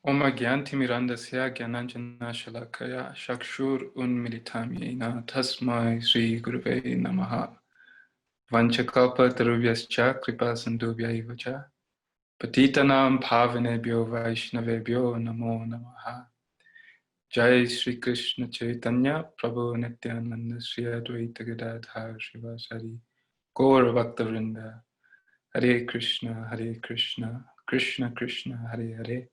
Om Gyantimirandasya Gyananjana Shalakaya Shakshur Unmilitam Yena Tasmai Sri Guruve Namaha Vanchakalpa Taruvyascha Kripa Sandubhyaivacha Patitanam Pavanebhyo Vaishnavebhyo Namo Namaha. Jai Shri Krishna Chaitanya Prabhu Nityananda Shri Advaita Gadadhar Shivasari Gaura Bhaktavrinda. Hare Krishna Krishna Krishna Hare Hare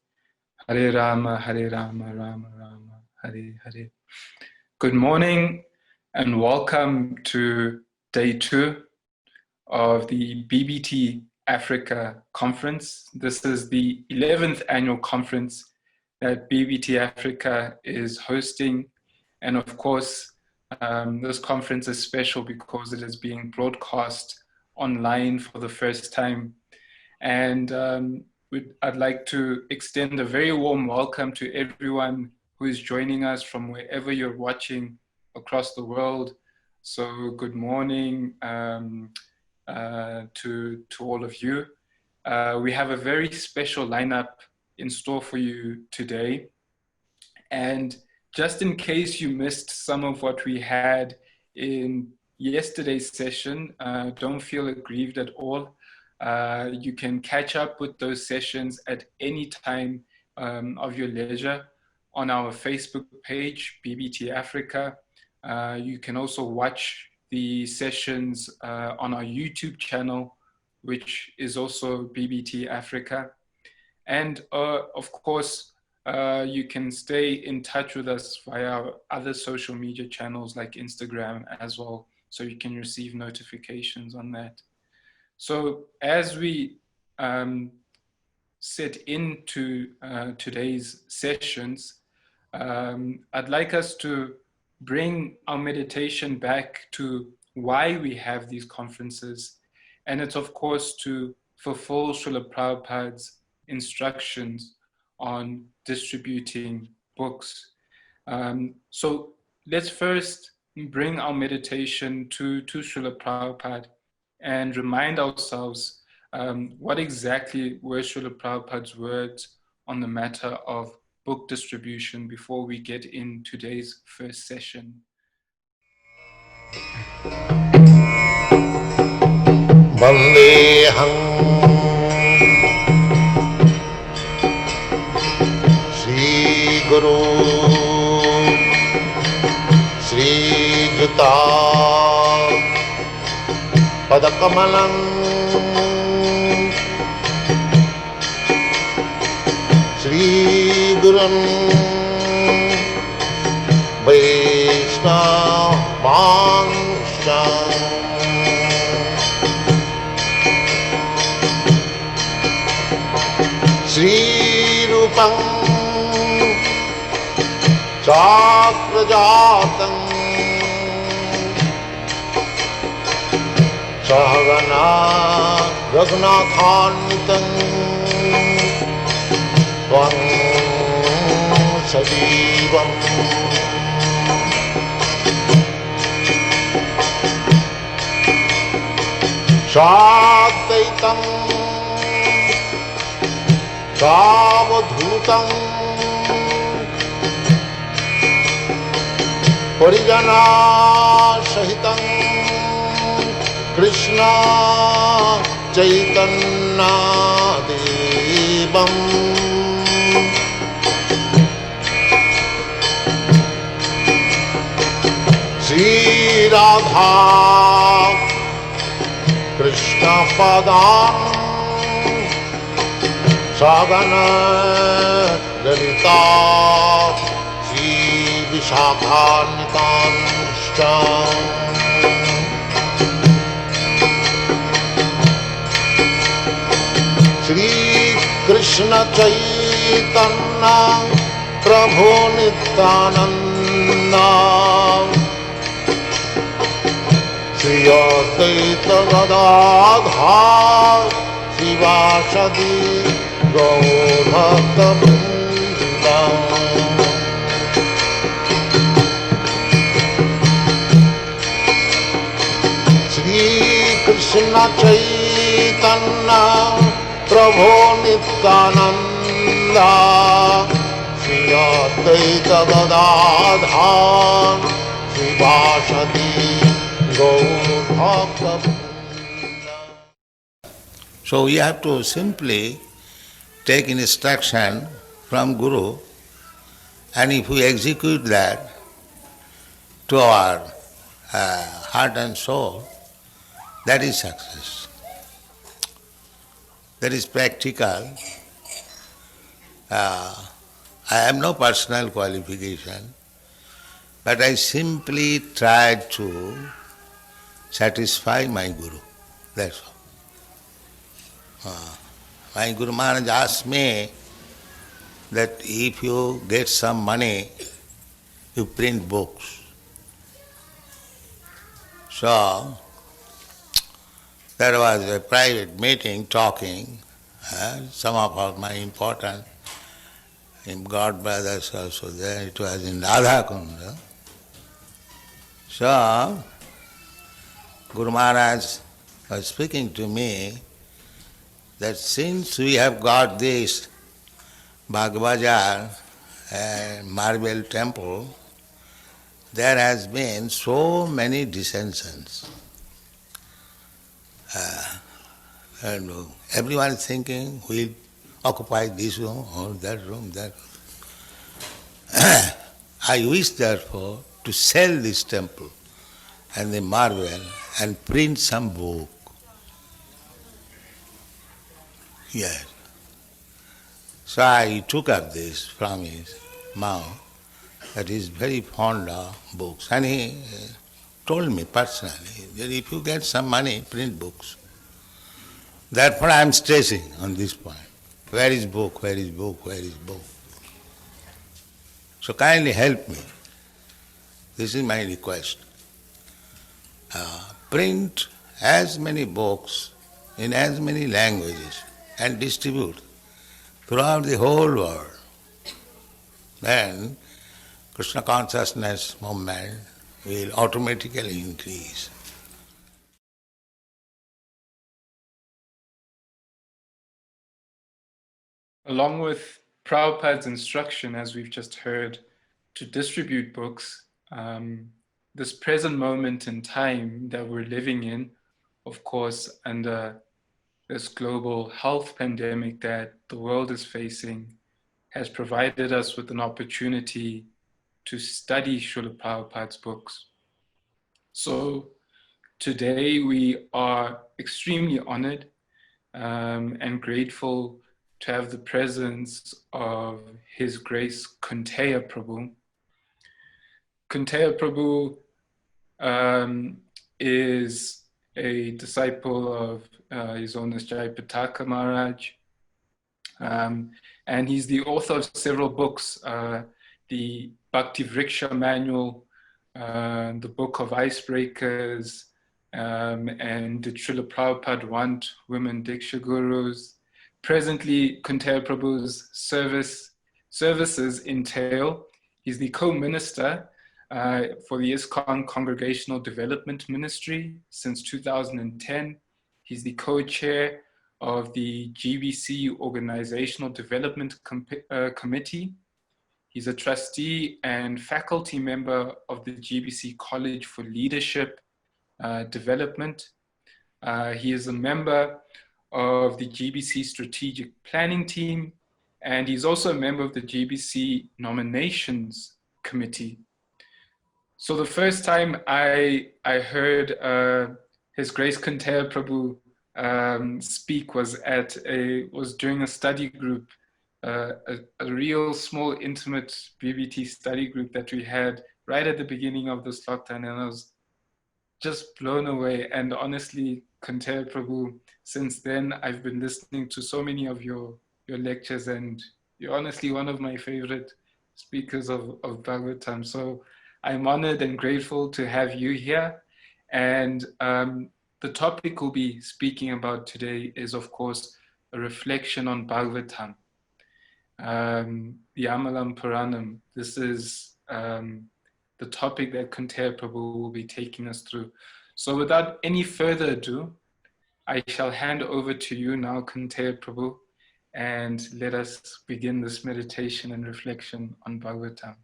Hare Rama, Rama Rama, Hare Hare. Good morning and welcome to day 2 of the BBT Africa conference. This is the 11th annual conference that BBT Africa is hosting. And of course, this conference is special because it is being broadcast online for the first time. And I'd like to extend a very warm welcome to everyone who is joining us from wherever you're watching across the world. So good morning to all of you. We have a very special lineup in store for you today. And just in case you missed some of what we had in yesterday's session, don't feel aggrieved at all. You can catch up with those sessions at any time of your leisure on our Facebook page, BBT Africa. You can also watch the sessions on our YouTube channel, which is also BBT Africa. And of course, you can stay in touch with us via our other social media channels like Instagram as well, so you can receive notifications on that. So as we set into today's sessions, I'd like us to bring our meditation back to why we have these conferences. And it's of course to fulfill Srila Prabhupada's instructions on distributing books. So let's first bring our meditation to Srila Prabhupada and remind ourselves what exactly were Srila Prabhupada's words on the matter of book distribution before we get in today's first session. Vandeham Shri Guru Shri Juta Padakamalam Shri Gurum Vaishnavansam Shri Rupam Chakrajatam Sahagana Raghunathanvitam Tvam Sajivam Shadvaitam Savadhutam Parijana Sahitam Krishna Chaitanya Devam Shri Radha Krishna Padam Sagana Lalita Shri Vishakhanitanstam Shri Krishna Chaitanya Prabhu Nityananda Shri Advaita Gadadhar Shivasadi Gaur-Bhakta Vrindam Shri Krishna Chaitanya Prabhu Nityananda Shri Advaita Gadadhar Shivasadi Gaur Bhakta. So we have to simply take instruction from Guru, and if we execute that to our heart and soul, that is success. That is practical. I have no personal qualification, but I simply tried to satisfy my Guru. That's all. My Guru Maharaj asked me that if you get some money, you print books. So, there was a private meeting talking, some of my important God brothers also there, it was in Radha Kunda. So, Guru Maharaj was speaking to me that since we have got this Bhagavatam marble temple, there has been so many dissensions. And everyone is thinking, we'll occupy this room or that room, that room. I wish therefore to sell this temple and the marble and print some book. Yes. So I took up this from his mouth, that he is very fond of books. And he told me personally that if you get some money, print books. Therefore I am stressing on this point. Where is book? Where is book? Where is book? So kindly help me. This is my request. Print as many books in as many languages and distribute throughout the whole world. Then Krishna consciousness movement will automatically increase. Along with Prabhupada's instruction, as we've just heard, to distribute books, this present moment in time that we're living in, of course, under this global health pandemic that the world is facing, has provided us with an opportunity to study Srila Prabhupada's books. So today we are extremely honored and grateful to have the presence of His Grace Kaunteya Prabhu. Kaunteya Prabhu is a disciple of His Holiness Jayapataka Maharaj, and he's the author of several books, the Bhakti Vriksha Manual, the Book of Icebreakers, and did Srila Prabhupada want women Diksha Gurus? Presently, Kaunteya Prabhu's services entail, he's the co-minister for the ISKCON Congregational Development Ministry since 2010. He's the co-chair of the GBC Organizational Development Committee. He's a trustee and faculty member of the GBC College for Leadership Development. He is a member of the GBC Strategic Planning Team, and he's also a member of the GBC Nominations Committee. So the first time I heard His Grace Kaunteya Prabhu speak was during a study group, a real small intimate BBT study group that we had right at the beginning of this lockdown, and I was just blown away. And honestly, Kaunteya Prabhu, since then I've been listening to so many of your lectures, and you're honestly one of my favorite speakers of Bhagavatam. So I'm honored and grateful to have you here. And the topic we'll be speaking about today is, of course, a reflection on Bhagavatam, the Amalam Puranam. This is the topic that Kaunteya Prabhu will be taking us through. So without any further ado, I shall hand over to you now, Kaunteya Prabhu, and let us begin this meditation and reflection on Bhagavatam.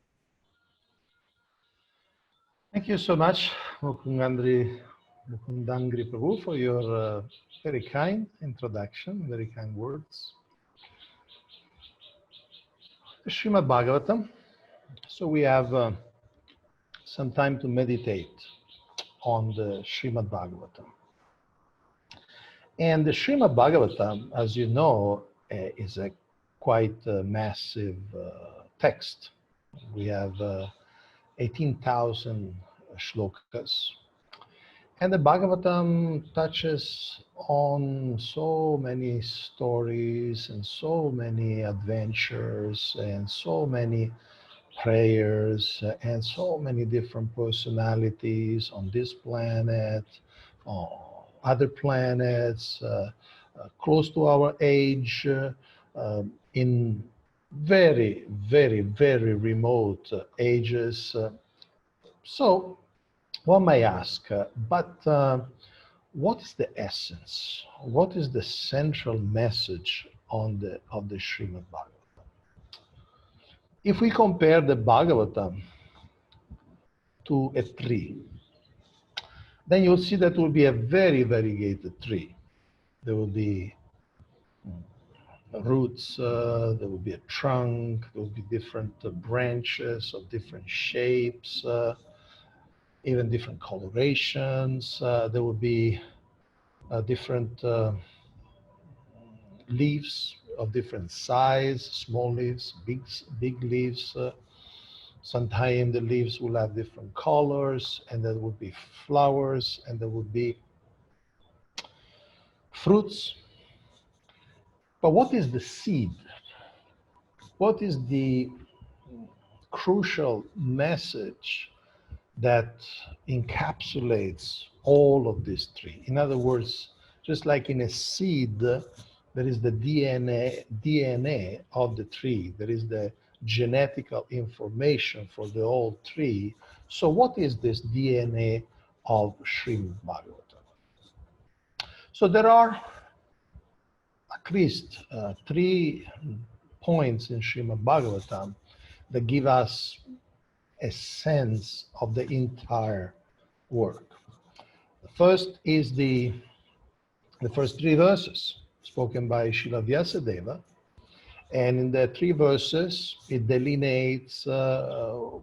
Thank you so much, Mukundangri Prabhu, for your very kind introduction, very kind words. The Srimad Bhagavatam. So we have some time to meditate on the Srimad Bhagavatam. And the Srimad Bhagavatam, as you know, is a quite massive text. We have 18,000 shlokas. And the Bhagavatam touches on so many stories and so many adventures and so many prayers and so many different personalities on this planet, on other planets, close to our age, in very, very, very remote ages. So one may ask, but what is the essence? What is the central message of the Srimad Bhagavatam? If we compare the Bhagavatam to a tree, then you'll see that it will be a very variegated tree. There will be roots, there will be a trunk, there will be different branches of different shapes, even different colorations. There will be different leaves of different size, small leaves, big leaves. Sometimes the leaves will have different colors, and there will be flowers, and there will be fruits. But what is the seed? What is the crucial message that encapsulates all of these three? In other words, just like in a seed, there is the DNA of the tree. There is the genetical information for the whole tree. So what is this DNA of Srimad Bhagavatam? So there are at least 3 points in Srimad Bhagavatam that give us a sense of the entire work. The first is the first 3 verses spoken by Srila Vyasadeva. And in the 3 verses, it delineates the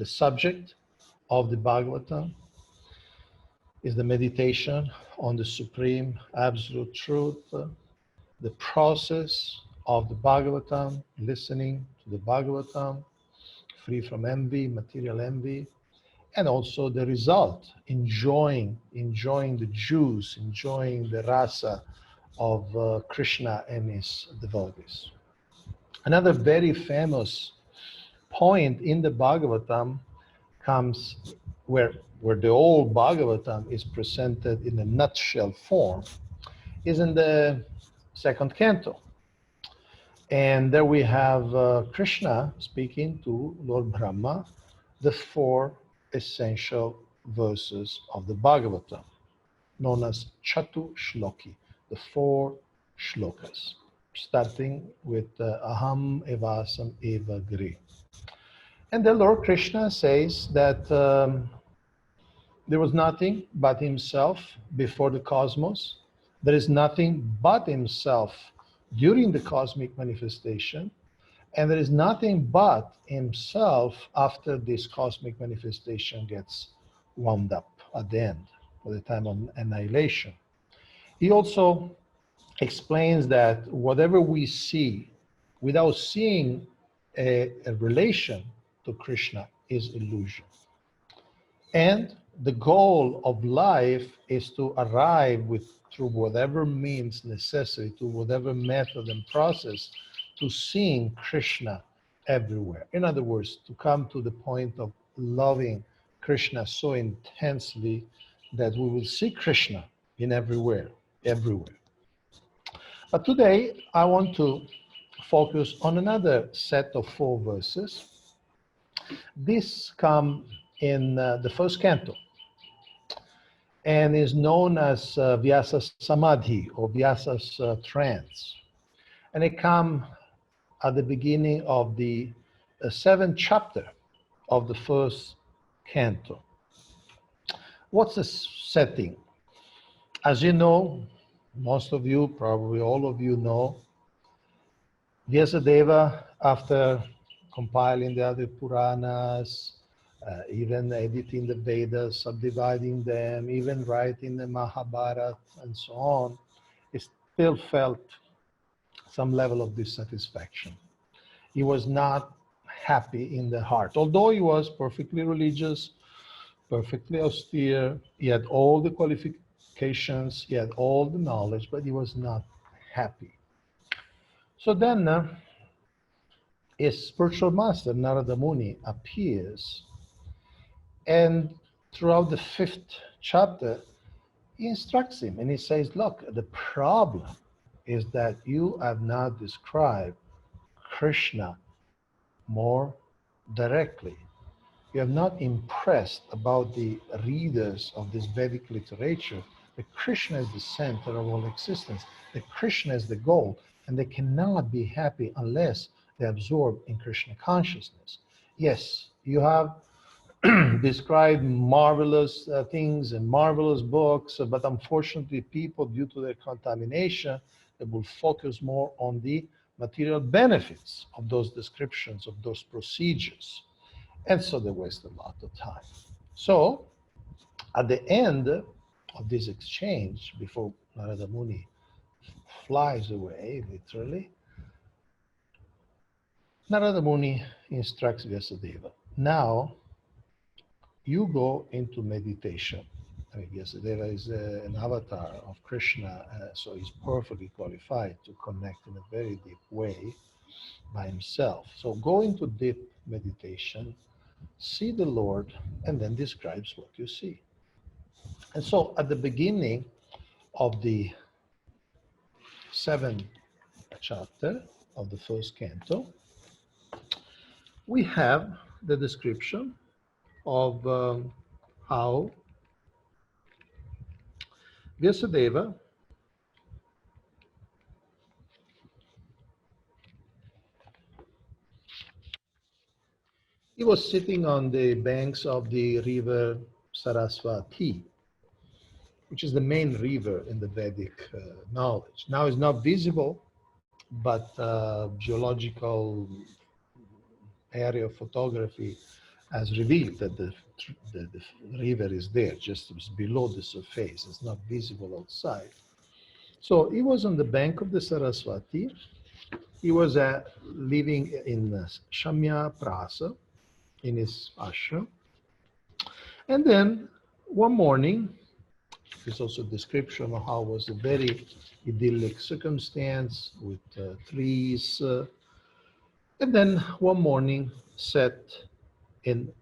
subject of the Bhagavatam, is the meditation on the supreme absolute truth, the process of the Bhagavatam, listening to the Bhagavatam, free from envy, material envy, and also the result, enjoying the juice, enjoying the rasa of Krishna and his devotees. Another very famous point in the Bhagavatam comes where the whole Bhagavatam is presented in a nutshell form, is in the 2nd canto. And there we have Krishna speaking to Lord Brahma, the 4 essential verses of the Bhagavatam, known as Chatu Shloki, the 4 shlokas, starting with Aham Evasam Eva Gri. And the Lord Krishna says that there was nothing but himself before the cosmos. There is nothing but himself during the cosmic manifestation. And there is nothing but himself after this cosmic manifestation gets wound up at the end, for the time of annihilation. He also explains that whatever we see without seeing a relation to Krishna is illusion. And the goal of life is to arrive through whatever means necessary, to whatever method and process, to seeing Krishna everywhere. In other words, to come to the point of loving Krishna so intensely that we will see Krishna in everywhere. But today, I want to focus on another set of 4 verses. These come in the 1st canto. and is known as Vyasa Samadhi or Vyasa's trance. And it comes at the beginning of the seventh chapter of the first canto. What's the setting? As you know, most of you, probably all of you know, Vyasadeva, after compiling the other Puranas, even editing the Vedas, subdividing them, even writing the Mahabharata and so on, he still felt some level of dissatisfaction. He was not happy in the heart. Although he was perfectly religious, perfectly austere, he had all the qualifications, he had all the knowledge, but he was not happy. So then his spiritual master, Narada Muni, appears, and throughout the fifth chapter, he instructs him and he says, look, the problem is that you have not described Krishna more directly. You have not impressed about the readers of this Vedic literature that Krishna is the center of all existence, that Krishna is the goal, and they cannot be happy unless they absorb in Krishna consciousness. Yes, you have described marvelous things and marvelous books, but unfortunately people, due to their contamination, they will focus more on the material benefits of those descriptions, of those procedures. And so they waste a lot of time. So at the end of this exchange, before Narada Muni flies away, literally, Narada Muni instructs Vyasadeva, now you go into meditation. I mean, Vyasadeva is an avatar of Krishna, so he's perfectly qualified to connect in a very deep way by himself. So go into deep meditation, see the Lord, and then describes what you see. And so at the beginning of the seventh chapter of the first canto, we have the description of how Vyasadeva he was sitting on the banks of the river Saraswati, which is the main river in the Vedic knowledge. Now it's not visible, but geological area of photography has revealed that the river is there, just below the surface. It's not visible outside. So he was on the bank of the Saraswati. He was living in Shamya Prasa, in his ashram. And then one morning, there's also a description of how it was a very idyllic circumstance with trees. And then one morning, sat in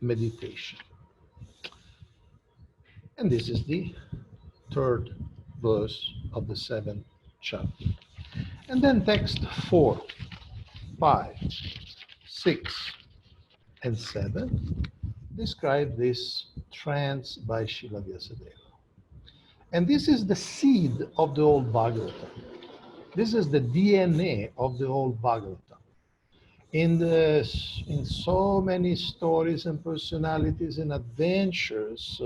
meditation. And this is the third verse of the seventh chapter. And then text 4, 5, 6, and 7 describe this trance by Srila Vyasadeva. And this is the seed of the old Bhagavatam. This is the DNA of the old Bhagavatam. In so many stories and personalities and adventures,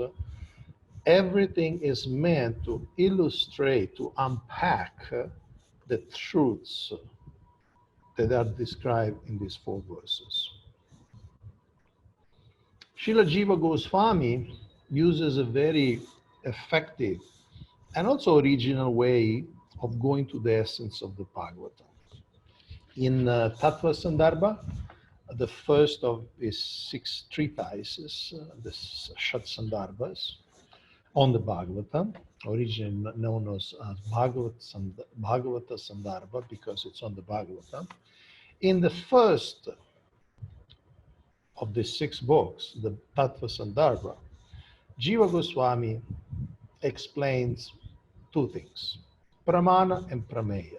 everything is meant to illustrate, to unpack the truths that are described in these 4 verses. Srila Jiva Goswami uses a very effective and also original way of going to the essence of the Bhagavatam. In Tattva Sandarbha, the first of his 6 treatises, the Shat Sandarbhas, on the Bhagavatam, originally known as Bhagavata Sandarbha because it's on the Bhagavatam. In the first of the 6 books, the Tattva Sandarbha, Jiva Goswami explains 2 things, Pramana and Prameya.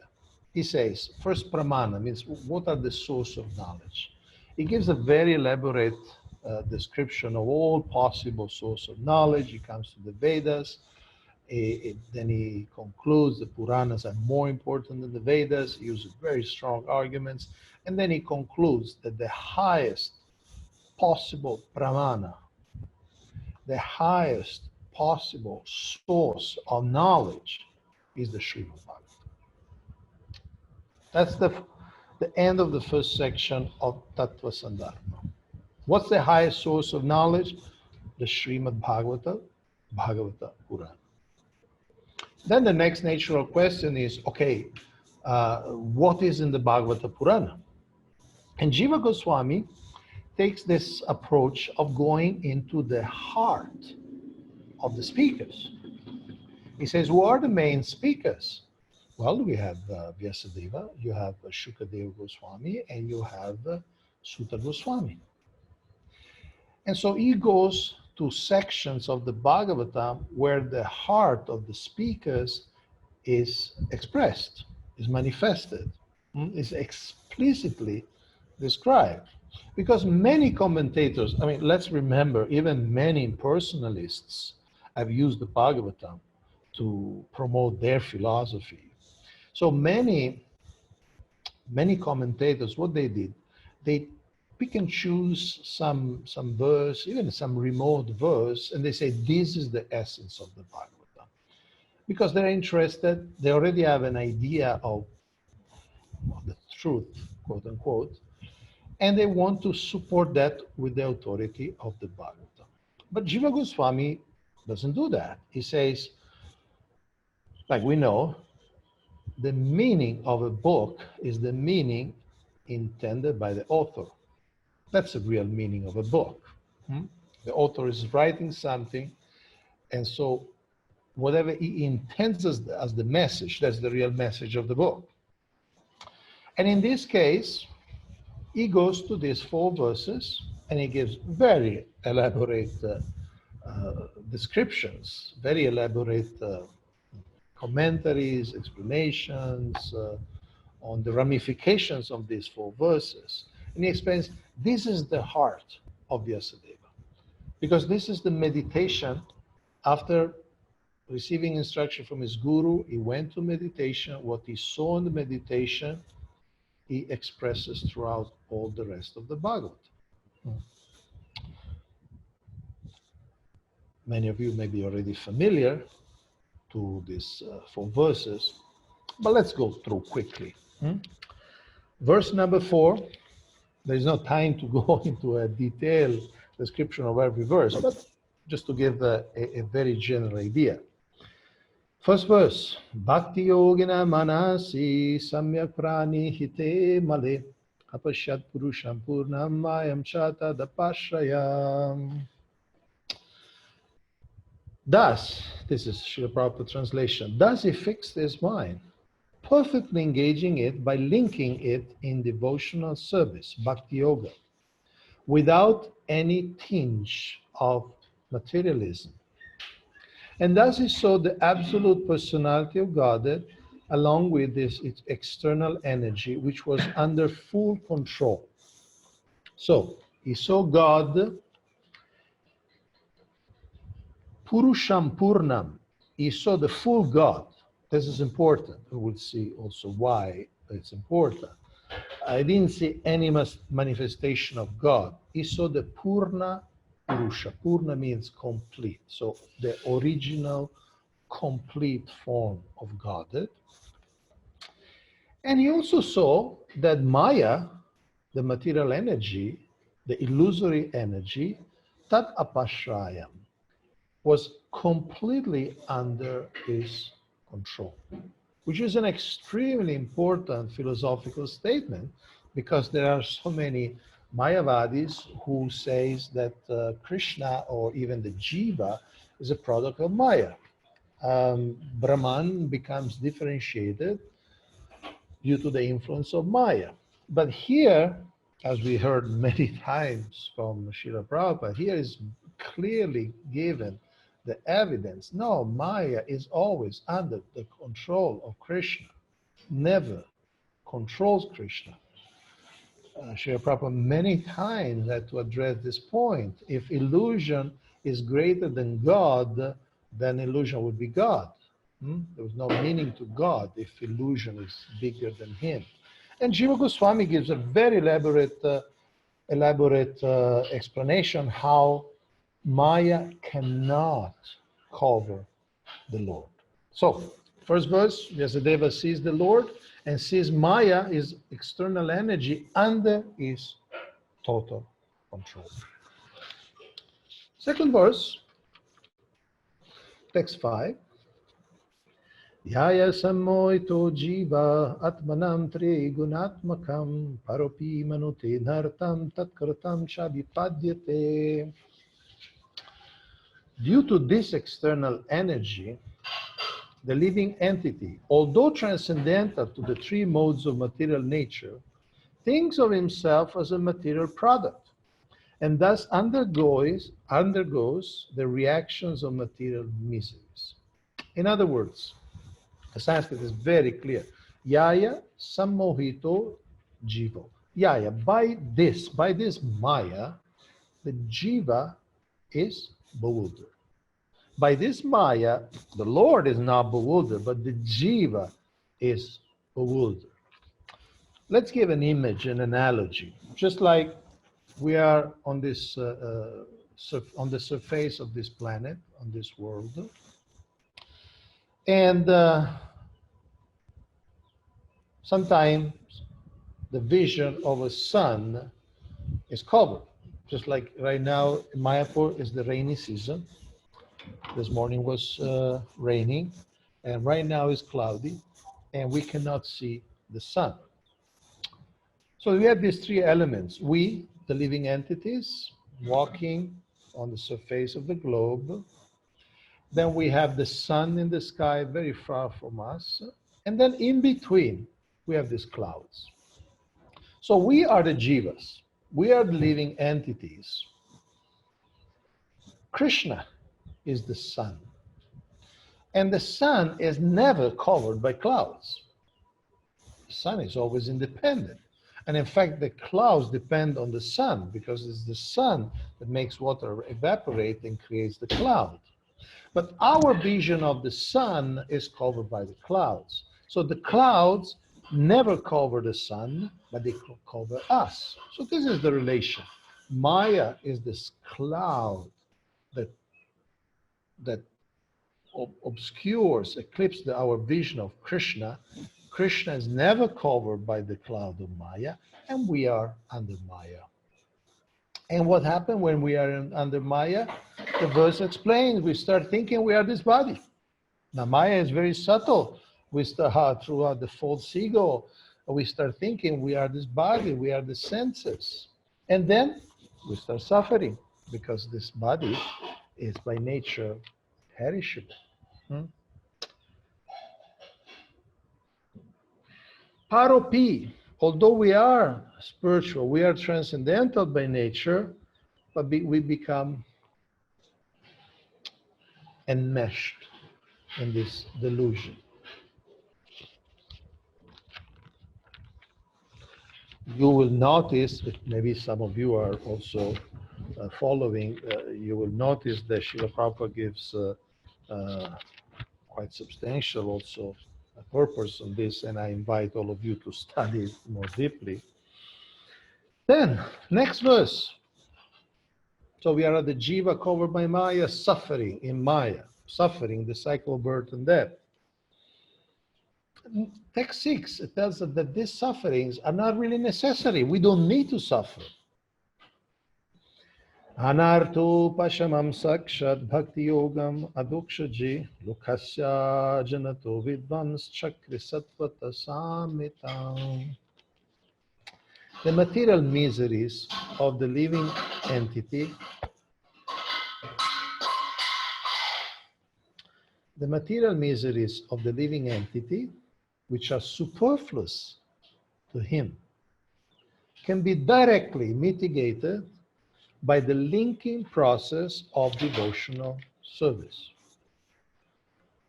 He says, first Pramana means what are the source of knowledge. He gives a very elaborate description of all possible source of knowledge. He comes to the Vedas. Then he concludes the Puranas are more important than the Vedas. He uses very strong arguments. And then he concludes that the highest possible pramana, the highest possible source of knowledge is the Srimad Bhagavatam. That's the end of the first section of Tattva Sandarbha. What's the highest source of knowledge? The Srimad Bhagavata, Bhagavata Purana. Then the next natural question is, okay, what is in the Bhagavata Purana? And Jiva Goswami takes this approach of going into the heart of the speakers. He says, who are the main speakers? Well, we have Vyasadeva, you have Shukadeva Goswami, and you have Sutta Goswami. And so he goes to sections of the Bhagavatam where the heart of the speakers is expressed, is manifested, is explicitly described. Because many commentators, I mean, let's remember, even many impersonalists have used the Bhagavatam to promote their philosophy. So many commentators, what they did, they pick and choose some verse, even some remote verse, and they say, this is the essence of the Bhagavatam. Because they're interested, they already have an idea of the truth, quote unquote, and they want to support that with the authority of the Bhagavatam. But Jiva Goswami doesn't do that. He says, like we know, the meaning of a book is the meaning intended by the author. That's the real meaning of a book. The author is writing something, and so whatever he intends as the message, that's the real message of the book. And in this case, he goes to these 4 verses, and he gives very elaborate descriptions, very elaborate commentaries, explanations on the ramifications of these 4 verses. And he explains, this is the heart of Vyasadeva. Because this is the meditation. After receiving instruction from his guru, he went to meditation. What he saw in the meditation, he expresses throughout all the rest of the Bhagavatam. Many of you may be already familiar to these 4 verses, but let's go through quickly. Verse number 4, there's no time to go into a detailed description of every verse, but just to give a very general idea. First verse, Bhakti Yogina Manasi Samyak Prani Hite Male Apashyat Purusham Purnam Mayam Chata Dapashrayam. Thus, this is Srila Prabhupada translation, thus he fixed his mind, perfectly engaging it by linking it in devotional service, Bhakti Yoga, without any tinge of materialism. And thus he saw the absolute personality of Godhead along with its external energy, which was under full control. So he saw God, Purusham Purnam. He saw the full God. This is important. We will see also why it's important. I didn't see any manifestation of God. He saw the Purna Purusha. Purna means complete. So the original complete form of Godhead. And he also saw that Maya, the material energy, the illusory energy, Tat Apashrayam, was completely under his control, which is an extremely important philosophical statement, because there are so many Mayavadis who says that Krishna or even the Jiva is a product of Maya. Brahman becomes differentiated due to the influence of Maya. But here, as we heard many times from Srila Prabhupada, here is clearly given the evidence. No, Maya is always under the control of Krishna, never controls Krishna. Srila Prabhupada many times had to address this point. If illusion is greater than God, then illusion would be God. There was no meaning to God if illusion is bigger than Him. And Jiva Goswami gives a very elaborate explanation how Maya cannot cover the Lord. So, first verse, Vyasadeva sees the Lord and sees Maya is external energy under his total control. Second verse, text 5. Yaya sammoito jiva atmanam tri gunatmakam paropi manute nartam tatkratam chavipadyate. Due to this external energy, the living entity, although transcendental to the three modes of material nature, thinks of himself as a material product and thus undergoes the reactions of material miseries. In other words, the Sanskrit is very clear. Yaya sammohito jivo. Yaya, by this Maya, the jiva is bewildered. By this Maya, the Lord is not bewildered, but the jiva is bewildered. Let's give an image, an analogy. Just like we are on this on the surface of this planet, on this world, and sometimes the vision of a sun is covered. Just like right now in Mayapur is the rainy season. This morning was raining, and right now is cloudy, and we cannot see the sun. So we have these three elements. We, the living entities, walking on the surface of the globe. Then we have the sun in the sky very far from us. And then in between, we have these clouds. So we are the jivas. We are the living entities. Krishna is the sun. And the sun is never covered by clouds. The sun is always independent. And in fact, the clouds depend on the sun because it's the sun that makes water evaporate and creates the cloud. But our vision of the sun is covered by the clouds. So the clouds never cover the sun, but they cover us. So this is the relation. Maya is this cloud that obscures, eclipses our vision of Krishna. Krishna is never covered by the cloud of Maya, and we are under Maya. And what happened when we are under Maya? The verse explains, we start thinking we are this body. Now Maya is very subtle. We start throughout the false ego, we start thinking we are this body, we are the senses. And then we start suffering because this body is by nature perishable. Paropi, although we are spiritual, we are transcendental by nature, but we become enmeshed in this delusion. You will notice, maybe some of you are also following, you will notice that Srila Prabhupada gives quite substantial also purpose on this, and I invite all of you to study it more deeply. Then, next verse. So we are at the jiva covered by Maya, suffering in Maya, suffering the cycle of birth and death. Text 6, it tells us that these sufferings are not really necessary. We don't need to suffer. Anarto pashamam sakshat bhakti yogam adukshaji lukhasya janato vidvans chakri sattvata samitam. The material miseries of the living entity, which are superfluous to him, can be directly mitigated by the linking process of devotional service.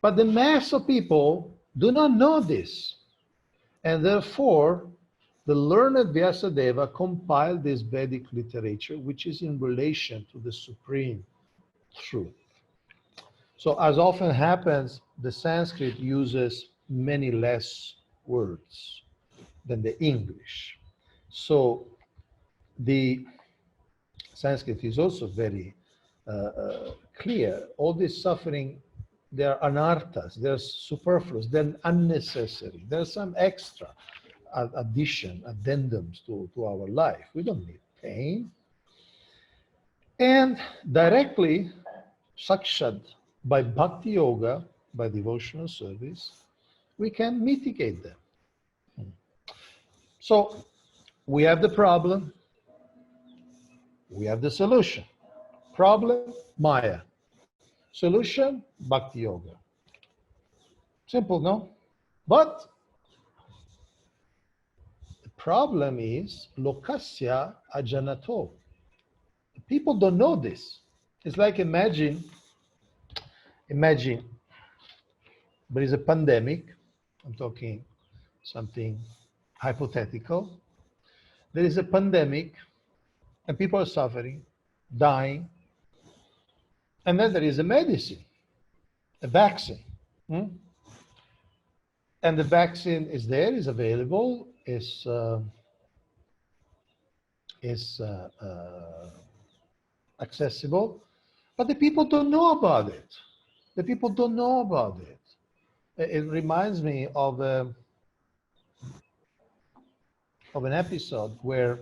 But the mass of people do not know this, and therefore the learned Vyasadeva compiled this Vedic literature, which is in relation to the supreme truth. So as often happens, the Sanskrit uses many less words than the English. So the Sanskrit is also very clear. All this suffering, they're anarthas, they're superfluous, they're unnecessary. There's some extra addition, addendums to our life. We don't need pain. And directly, sakshad, by bhakti yoga, by devotional service, we can mitigate them. So we have the problem, we have the solution. Problem, Maya. Solution, bhakti yoga. Simple, no? But the problem is lokasya ajanato. People don't know this. It's like imagine there is a pandemic. I'm talking something hypothetical. There is a pandemic and people are suffering, dying. And then there is a medicine, a vaccine. And the vaccine is there, is available, is accessible, but the people don't know about it. The people don't know about it. It reminds me of an episode where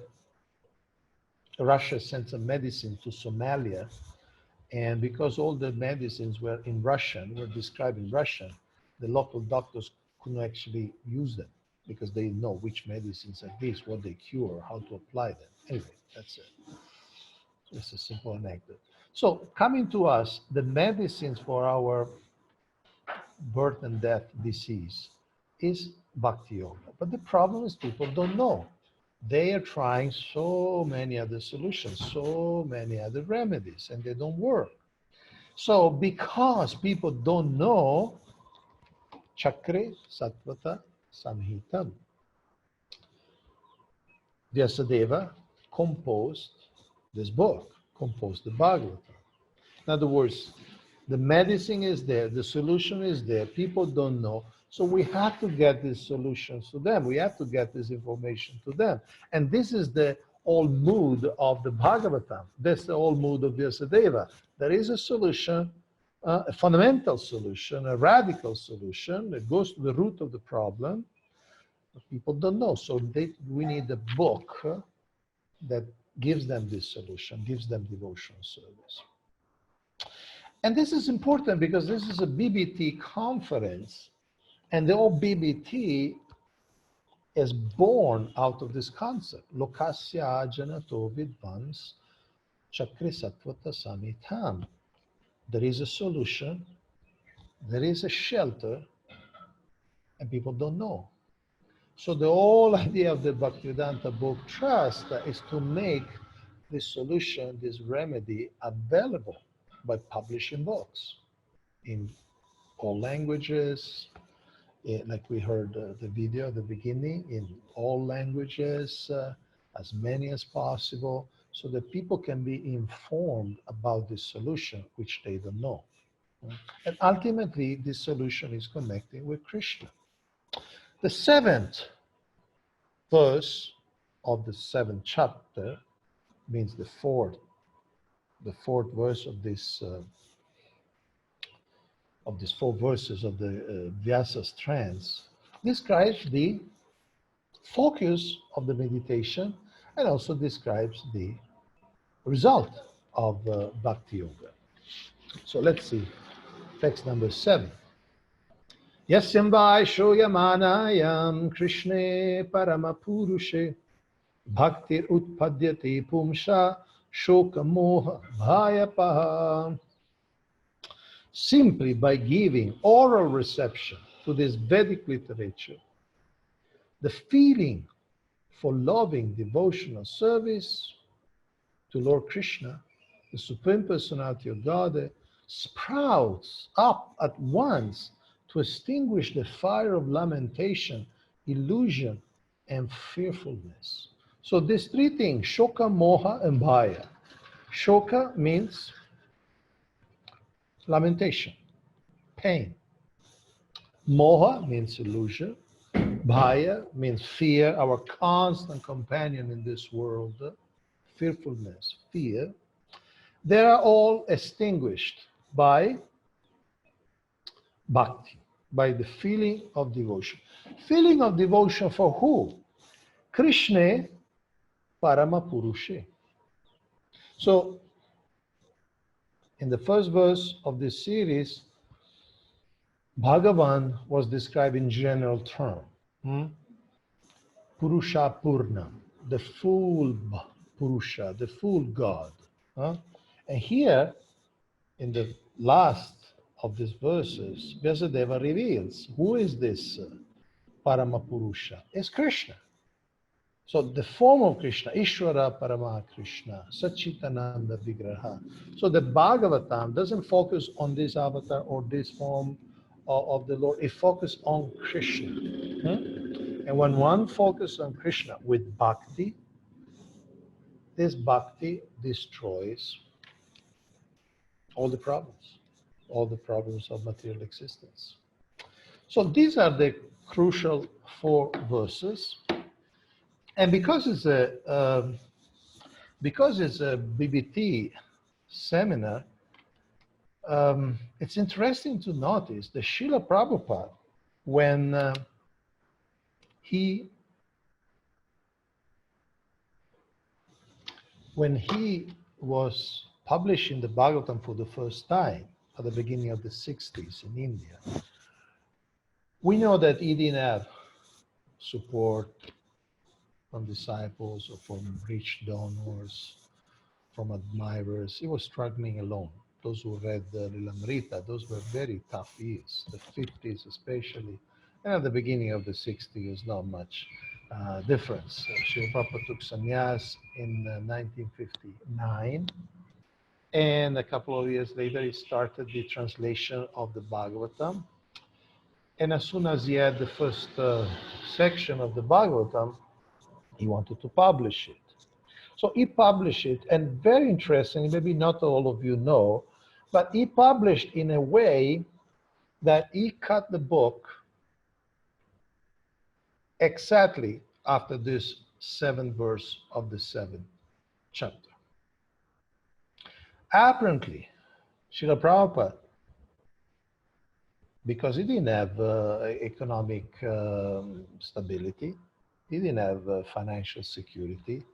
Russia sent some medicine to Somalia, and because all the medicines were in Russian, were described in Russian, the local doctors couldn't actually use them because they know which medicines are these, what they cure, how to apply them. Anyway, that's it. It's a simple anecdote. So coming to us, the medicines for our birth and death disease is bhakti yoga. But the problem is people don't know. They are trying so many other solutions, so many other remedies, and they don't work. So because people don't know, Chakre Sattvata Samhitam, Vyasadeva composed this book, composed the Bhagavatam. In other words, the medicine is there, the solution is there, people don't know, so we have to get these solutions to them, we have to get this information to them. And this is the whole mood of the Bhagavatam, that's the whole mood of Vyasadeva. There is a solution, a fundamental solution, a radical solution that goes to the root of the problem, but people don't know, so we need a book that gives them this solution, gives them devotional service. And this is important because this is a BBT conference, and the whole BBT is born out of this concept. Lokasya janato vidvans chakri sattvata samitam. There is a solution, there is a shelter, and people don't know. So the whole idea of the Bhaktivedanta book Trust is to make this solution, this remedy available by publishing books in all languages, like we heard the video at the beginning, in all languages, as many as possible, so that people can be informed about this solution, which they don't know. And ultimately, this solution is connecting with Krishna. The 7th verse of the 7th chapter means the fourth verse of this of these 4 verses of the Vyasa's trance describes the focus of the meditation and also describes the result of Bhakti Yoga. So let's see, text number 7. Yasyam vaisho yamanayam Krishne paramapurushe bhaktir utpadyate pumsha shoka moha bhayapaha. Simply by giving oral reception to this Vedic literature, the feeling for loving devotional service to Lord Krishna, the Supreme Personality of Godhead, sprouts up at once to extinguish the fire of lamentation, illusion, and fearfulness. So these three things, shoka, moha, and bhaya. Shoka means lamentation, pain. Moha means illusion. Bhaya means fear, our constant companion in this world. Fearfulness, fear. They are all extinguished by bhakti, by the feeling of devotion. Feeling of devotion for who? Krishna Paramapurushe. So, in the first verse of this series, Bhagavan was described in general term. Purusha Purna, the full Purusha, the full God. And here, in the last of these verses, Vyasadeva reveals who is this Paramapurusha? It's Krishna. So the form of Krishna, Ishvara Parama Krishna, Sachitananda Vigraha. So the Bhagavatam doesn't focus on this avatar or this form of the Lord. It focuses on Krishna. And when one focuses on Krishna with bhakti, this bhakti destroys all the problems of material existence. So these are the crucial 4 verses. And because it's a BBT seminar, it's interesting to notice that Srila Prabhupada, when he was publishing the Bhagavatam for the first time at the beginning of the 60s in India, we know that he didn't have support from disciples or from rich donors, from admirers. He was struggling alone. Those who read the Lilamrita, those were very tough years, the 50s especially, and at the beginning of the 60s, not much difference. Srila Prabhupada took sannyas in 1959, and a couple of years later, he started the translation of the Bhagavatam. And as soon as he had the first section of the Bhagavatam, he wanted to publish it. So he published it, and very interesting, maybe not all of you know, but he published in a way that he cut the book exactly after this 7th verse of the 7th chapter. Apparently, Srila Prabhupada, because he didn't have economic stability, he didn't have financial security,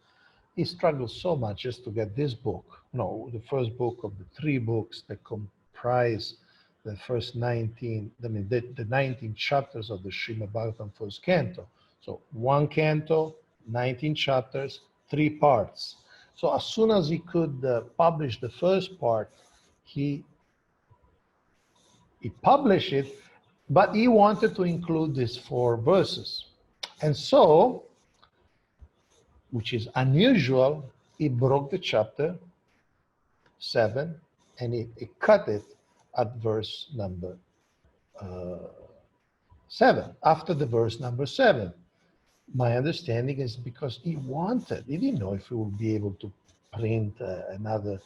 he struggled so much just to get this book. No, the first book of the 3 books that comprise the first 19, the 19 chapters of the Srimad Bhagavatam first canto. So 1 canto, 19 chapters, 3 parts. So as soon as he could publish the first part, he published it, but he wanted to include these 4 verses. And so, which is unusual, he broke the chapter 7 and he cut it at verse number 7, after the verse number 7. My understanding is because he didn't know if he would be able to print another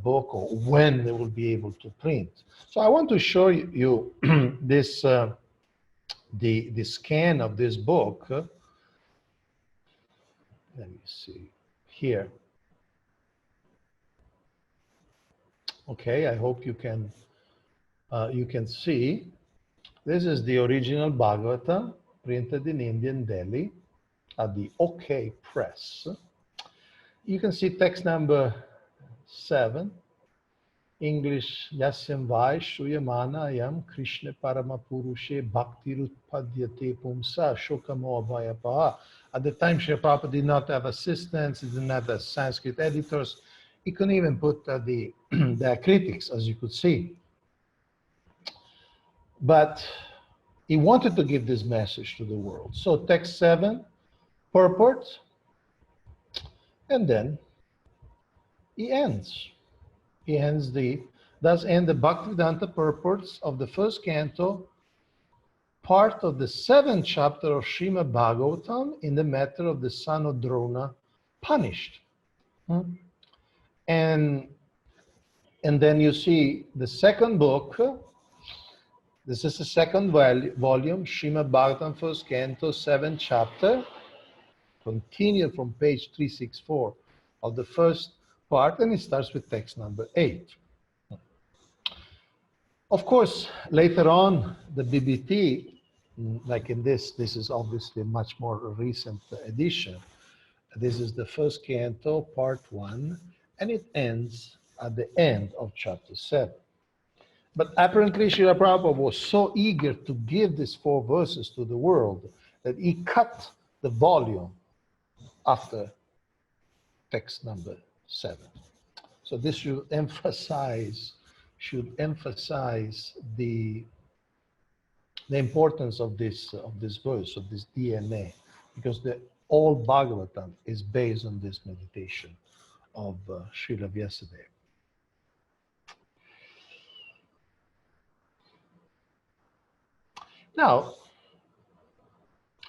book or when they will be able to print. So I want to show you this, the scan of this book. Let me see here. Okay, I hope you can see. This is the original Bhagavata printed in Indian Delhi at the OK Press. You can see text number 7, English, Yasyam Vai Shuyamana Ayam Krishna Paramapurushe Bhaktirutpadyate Pumsa Shokamo Abhayapaha. At the time, Srila Prabhupada did not have assistants, he didn't have the Sanskrit editors. He couldn't even put the critics, as you could see. But he wanted to give this message to the world. So text 7, purport, and then he ends. He does end the Bhaktivedanta purports of the first canto, part of the 7th chapter of Srimad Bhagavatam in the matter of the son of Drona punished. And then you see the second book. This is the second volume, Srimad Bhagavatam, first canto, 7th chapter. Continue from page 364 of the first part, and it starts with text number 8. Of course, later on, the BBT, like in this is obviously a much more recent edition. This is the first canto, part 1, and it ends at the end of chapter 7. But apparently, Srila Prabhupada was so eager to give these 4 verses to the world that he cut the volume after text number 7. So this should emphasize the importance of this verse, of this DNA, because the all Bhagavatam is based on this meditation of Srila Vyasadeva. Now,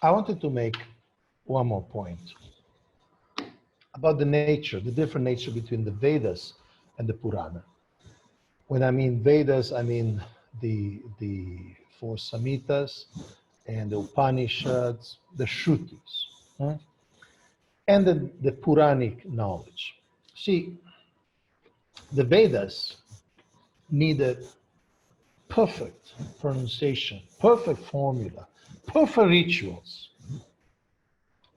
I wanted to make one more point about the nature, the different nature between the Vedas and the Purana. When I mean Vedas, I mean the 4 Samhitas and the Upanishads, the Shrutis, and the Puranic knowledge. See, the Vedas needed perfect pronunciation, perfect formula, perfect rituals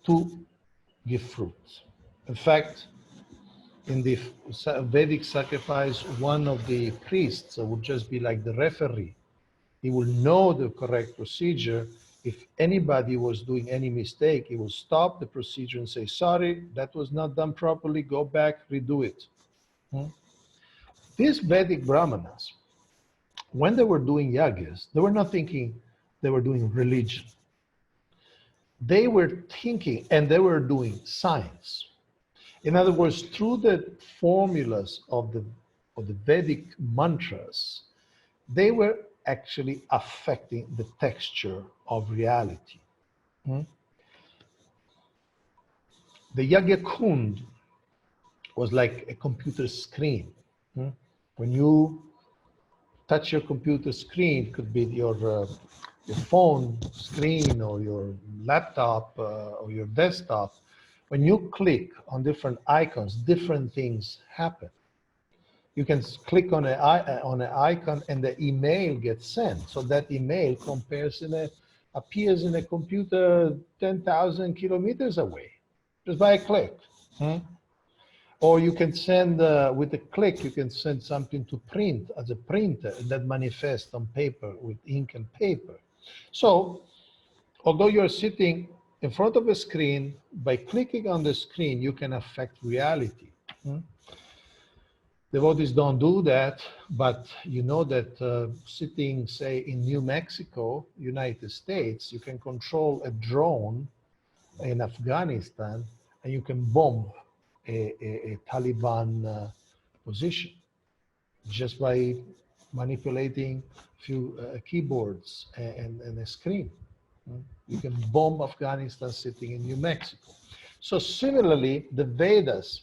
to give fruit. In fact, in the Vedic sacrifice, one of the priests would just be like the referee. He will know the correct procedure. If anybody was doing any mistake, he will stop the procedure and say, sorry, that was not done properly, go back, redo it. These Vedic Brahmanas, when they were doing yagas, they were not thinking they were doing religion. They were thinking, and they were doing science. In other words, through the formulas of the Vedic mantras, they were actually affecting the texture of reality. The Yagya Kund was like a computer screen. When you touch your computer screen, it could be your phone screen or your laptop or your desktop. When you click on different icons, different things happen. You can click on an icon and the email gets sent. So that email appears in a computer 10,000 kilometers away, just by a click. Or you can send, with a click, you can send something to print as a printer that manifests on paper with ink and paper. So, although you're sitting in front of a screen, by clicking on the screen, you can affect reality. Devotees don't do that, but you know that sitting, say, in New Mexico, United States, you can control a drone in Afghanistan, and you can bomb a Taliban position just by manipulating a few keyboards and a screen. You can bomb Afghanistan sitting in New Mexico. So similarly, the Vedas,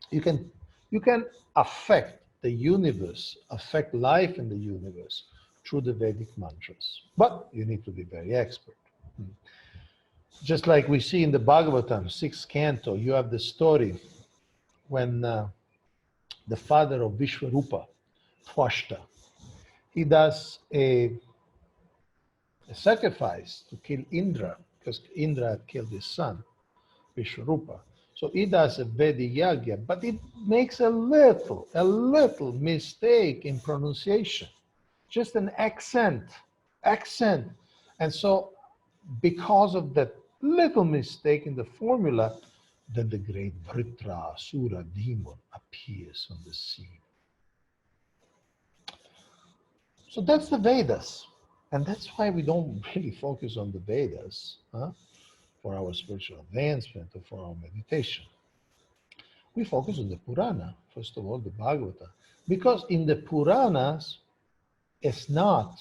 you can affect the universe, affect life in the universe through the Vedic mantras. But you need to be very expert. Just like we see in the Bhagavatam, 6th canto, you have the story when the father of Vishwarupa, Twashta, he does a sacrifice to kill Indra, because Indra had killed his son, Vishwarupa. So he does a Vedic yagya, but it makes a little mistake in pronunciation, just an accent. And so because of that little mistake in the formula, then the great Vritra, Asura demon appears on the scene. So that's the Vedas. And that's why we don't really focus on the Vedas for our spiritual advancement or for our meditation. We focus on the Purana, first of all, the Bhagavata. Because in the Puranas, it's not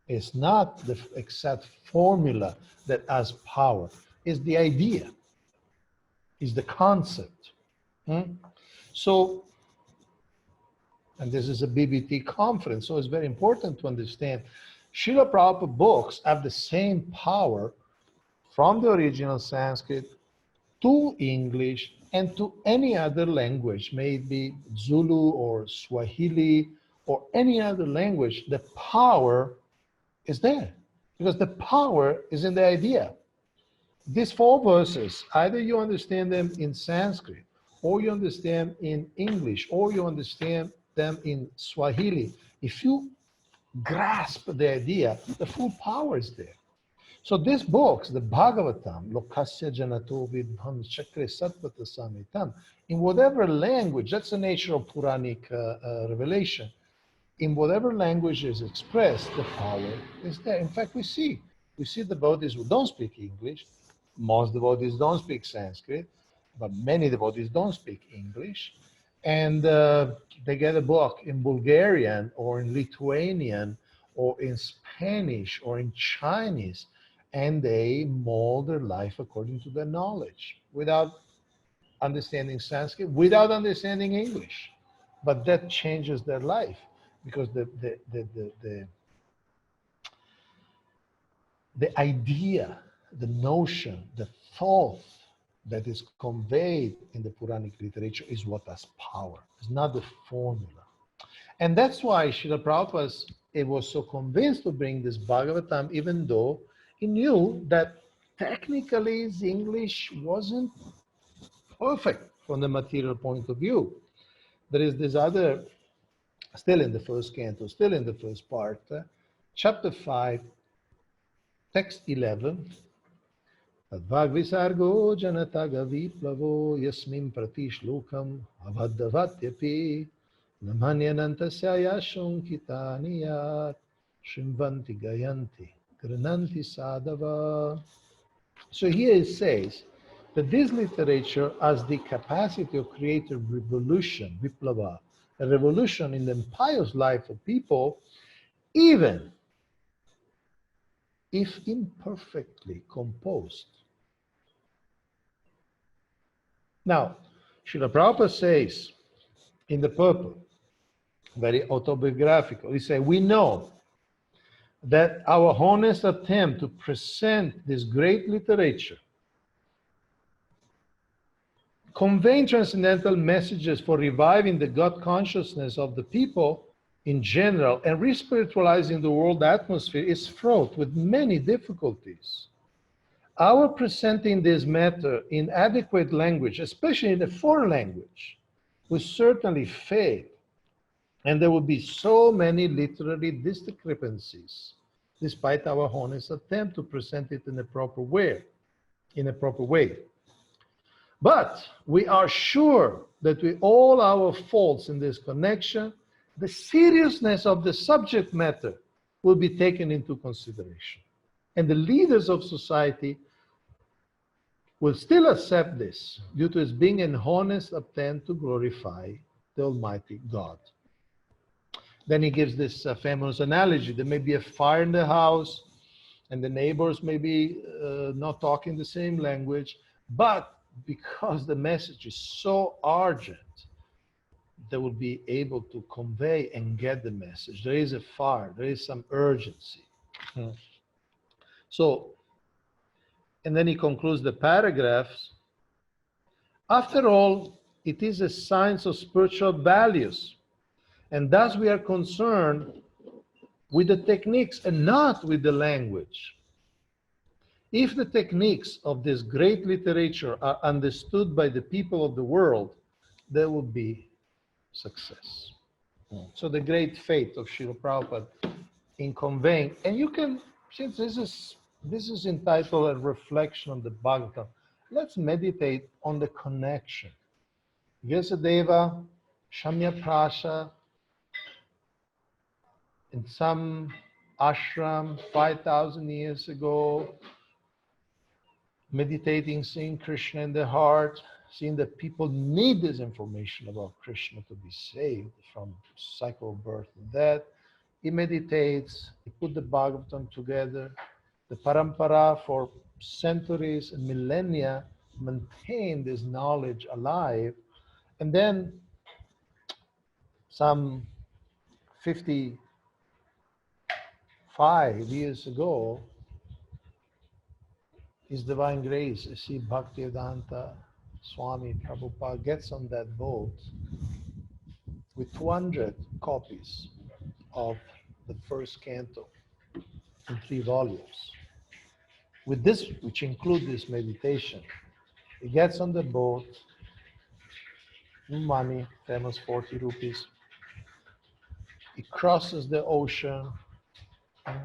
It's not the exact formula that has power. It's the idea, it's the concept. So, and this is a BBT conference, so it's very important to understand Srila Prabhupada books have the same power from the original Sanskrit to English and to any other language, maybe Zulu or Swahili or any other language. The power is there because the power is in the idea. These four verses, either you understand them in Sanskrit, or you understand in English, or you understand them in Swahili. If you grasp the idea, the full power is there. So these books, the Bhagavatam, Lokasya Janato Vidham Chakre Satvata Samitam, in whatever language, that's the nature of Puranic revelation, in whatever language is expressed, the power is there. In fact, we see devotees who don't speak English. Most devotees don't speak Sanskrit, but many devotees don't speak English. And they get a book in Bulgarian or in Lithuanian or in Spanish or in Chinese, and they mold their life according to their knowledge without understanding Sanskrit, without understanding English. But that changes their life because the idea, the notion, the thought that is conveyed in the Puranic literature is what has power. It's not the formula. And that's why Srila Prabhupada was so convinced to bring this Bhagavatam, even though he knew that technically his English wasn't perfect from the material point of view. There is this other, still in the first canto, still in the first part, chapter 5, text 11, Tadvagvisargo janataga viplavo yasmin pratishlokam abhaddavatyapi namanyanantasya yashunkitaniya shrimvanti gayanti grananti sadava. So here it says that this literature has the capacity of creating a revolution, viplava, a revolution in the pious life of people, even if imperfectly composed. Now, Srila Prabhupada says in the purport, very autobiographical, he says, we know that our honest attempt to present this great literature, conveying transcendental messages for reviving the God consciousness of the people in general and re-spiritualizing the world atmosphere is fraught with many difficulties. Our presenting this matter in adequate language, especially in a foreign language, will certainly fail. And there will be so many literary discrepancies, despite our honest attempt to present it in a proper way. But we are sure that with all our faults in this connection, the seriousness of the subject matter will be taken into consideration. And the leaders of society will still accept this due to its being an honest attempt to glorify the Almighty God. Then he gives this famous analogy. There may be a fire in the house, and the neighbors may be not talking the same language, but because the message is so urgent, they will be able to convey and get the message. There is a fire, there is some urgency. So, and then he concludes the paragraphs. After all, it is a science of spiritual values, and thus we are concerned with the techniques and not with the language. If the techniques of this great literature are understood by the people of the world, there will be success. So the great faith of Srila Prabhupada in conveying, and you can, since this is entitled A Reflection on the Bhagavatam, let's meditate on the connection. Vyasadeva, Shamya Prasha, in some ashram 5,000 years ago, meditating, seeing Krishna in the heart, seeing that people need this information about Krishna to be saved from cycle of birth and death. he meditates, he put the Bhagavatam together. The parampara for centuries and millennia maintained this knowledge alive. And then some 55 years ago, His Divine Grace, Sri Bhaktivedanta Swami Prabhupada gets on that boat with 200 copies of the first canto in 3 volumes. With this, which include this meditation, he gets on the boat, money, famous 40 rupees. He crosses the ocean, and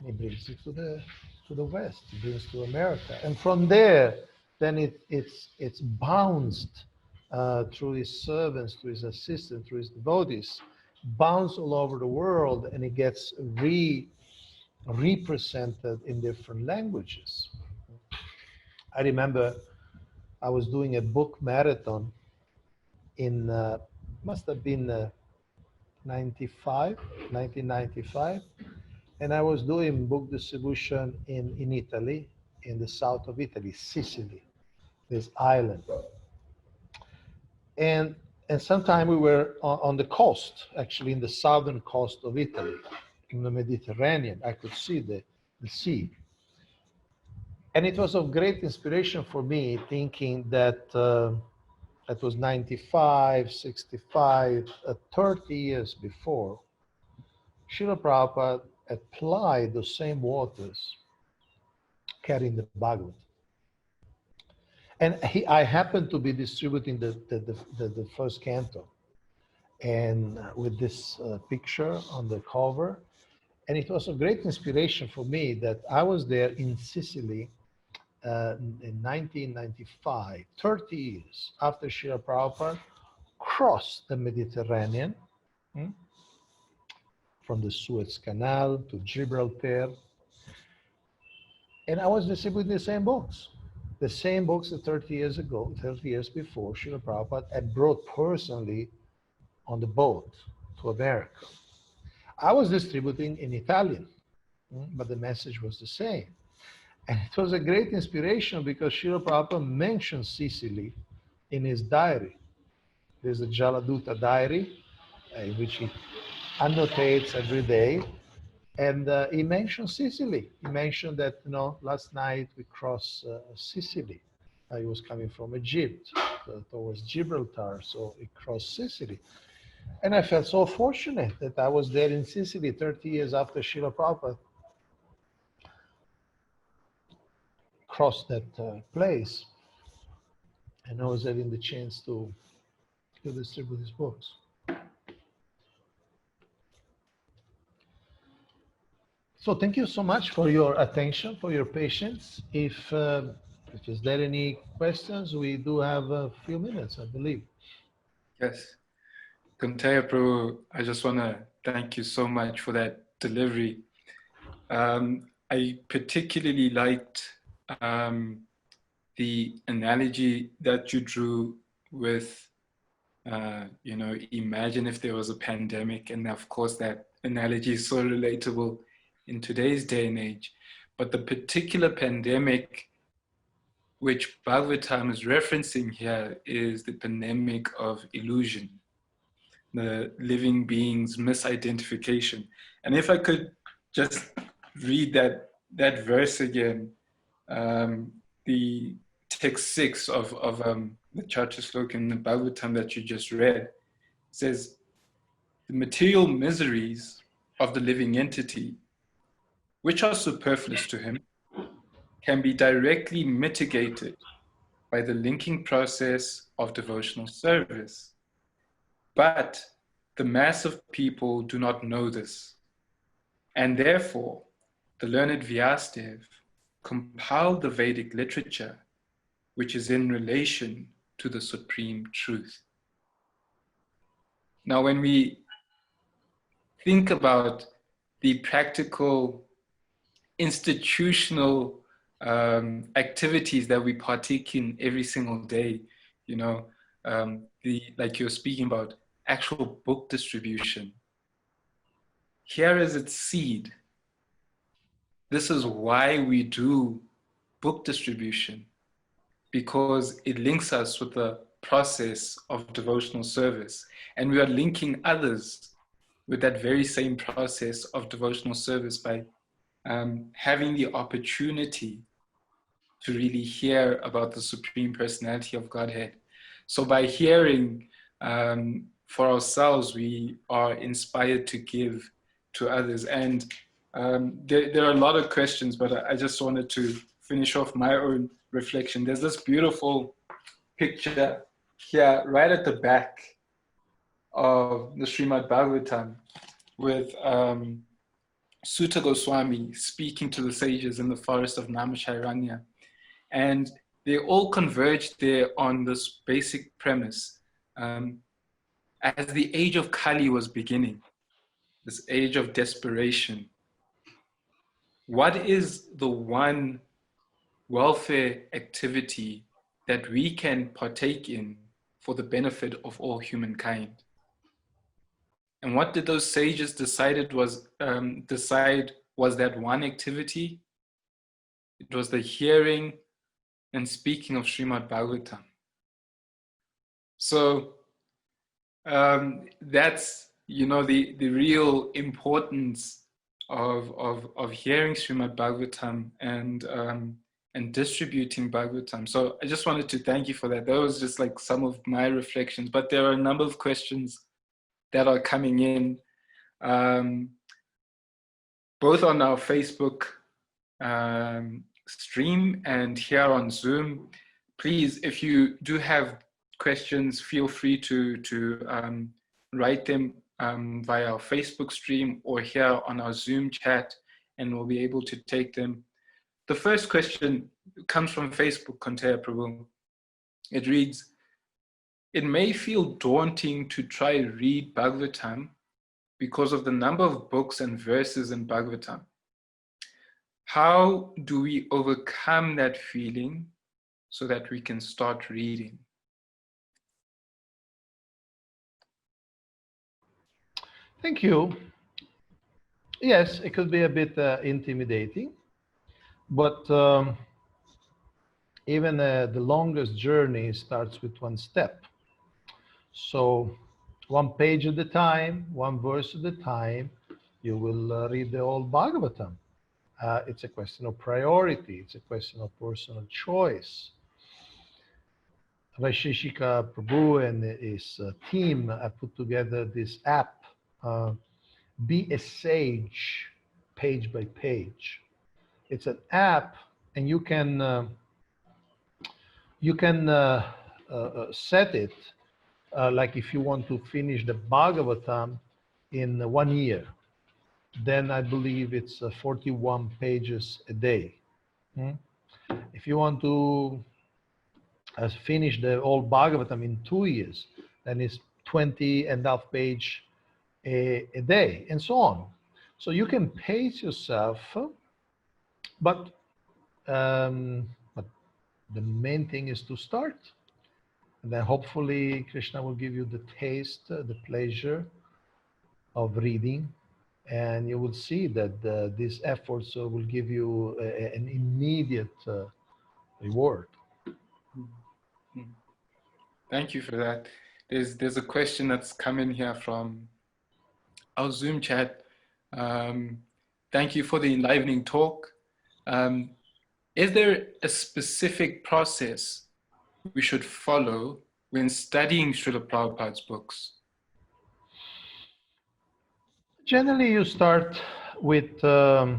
he brings it to the West. He brings it to America, and from there, then it's bounced through his servants, through his assistants, through his devotees, bounced all over the world, and it gets represented in different languages. I remember I was doing a book marathon in must have been 1995, and I was doing book distribution in Italy, in the south of Italy, Sicily, this island. And sometime we were on the coast, actually in the southern coast of Italy, in the Mediterranean. I could see the sea. And it was of great inspiration for me, thinking that that was 95, 65, 30 years before, Srila Prabhupada applied those same waters carrying the Bhagavad. And I happened to be distributing the first canto, and with this picture on the cover. And it was a great inspiration for me that I was there in Sicily in 1995, 30 years after Srila Prabhupada crossed the Mediterranean from the Suez Canal to Gibraltar. And I was distributing the same books that 30 years ago, 30 years before, Srila Prabhupada had brought personally on the boat to America. I was distributing in Italian, but the message was the same. And it was a great inspiration because Srila Prabhupada mentioned Sicily in his diary. There's a Jaladuta diary in which he annotates every day. And he mentioned Sicily. He mentioned that, last night we crossed Sicily. He was coming from Egypt towards Gibraltar, so he crossed Sicily. And I felt so fortunate that I was there in Sicily 30 years after Srila Prabhupada crossed that place. And I was having the chance to distribute his books. So thank you so much for your attention, for your patience. If is there any questions, we do have a few minutes, I believe. Yes. Kaunteya Prabhu, I just want to thank you so much for that delivery. I particularly liked the analogy that you drew with, imagine if there was a pandemic, and of course that analogy is so relatable in today's day and age. But the particular pandemic which Bhagavatam is referencing here is the pandemic of illusion, the living being's misidentification. And if I could just read that verse again, the text 6 of the Chacha Sloka in the Bhagavatam that you just read says, the material miseries of the living entity, which are superfluous to him, can be directly mitigated by the linking process of devotional service. But the mass of people do not know this. And therefore, the learned Vyasadeva compiled the Vedic literature, which is in relation to the supreme truth. Now, when we think about the practical institutional activities that we partake in every single day, like you're speaking about, actual book distribution, here is its seed. This is why we do book distribution, because it links us with the process of devotional service. And we are linking others with that very same process of devotional service by having the opportunity to really hear about the Supreme Personality of Godhead. So by hearing for ourselves, we are inspired to give to others. And there are a lot of questions, but I just wanted to finish off my own reflection. There's this beautiful picture here, right at the back of the Srimad Bhagavatam, with Sutta Goswami speaking to the sages in the forest of Namachairanya. And they all converged there on this basic premise. As the age of Kali was beginning, this age of desperation, what is the one welfare activity that we can partake in for the benefit of all humankind? And what did those sages decide was that one activity? It was the hearing and speaking of Srimad Bhagavatam. So that's, the real importance of hearing Srimad Bhagavatam and distributing Bhagavatam. So I just wanted to thank you for that. That was just like some of my reflections, but there are a number of questions that are coming in, both on our Facebook stream and here on Zoom. Please, if you do have questions, feel free to write them via our Facebook stream or here on our Zoom chat, and we'll be able to take them. The first question comes from Facebook, Kaunteya Prabhu. It reads, it may feel daunting to try read Bhagavatam because of the number of books and verses in Bhagavatam. How do we overcome that feeling so that we can start reading? Thank you. Yes, it could be a bit intimidating, but even the longest journey starts with one step. So one page at a time, one verse at a time, you will read the whole Bhagavatam. It's a question of priority. It's a question of personal choice. Vaisheshika Prabhu and his team have put together this app, Be a Sage, page by page. It's an app, and you can set it like if you want to finish the Bhagavatam in 1 year, then I believe it's 41 pages a day. If you want to finish the whole Bhagavatam in 2 years, then it's 20.5 pages a day, and so on. So you can pace yourself, but the main thing is to start. And then hopefully Krishna will give you the taste, the pleasure of reading, and you will see that these efforts will give you an immediate reward. Thank you for that. There's a question that's come in here from our Zoom chat. Thank you for the enlivening talk. Is there a specific process we should follow when studying Srila Prabhupada's books? Generally, you start with the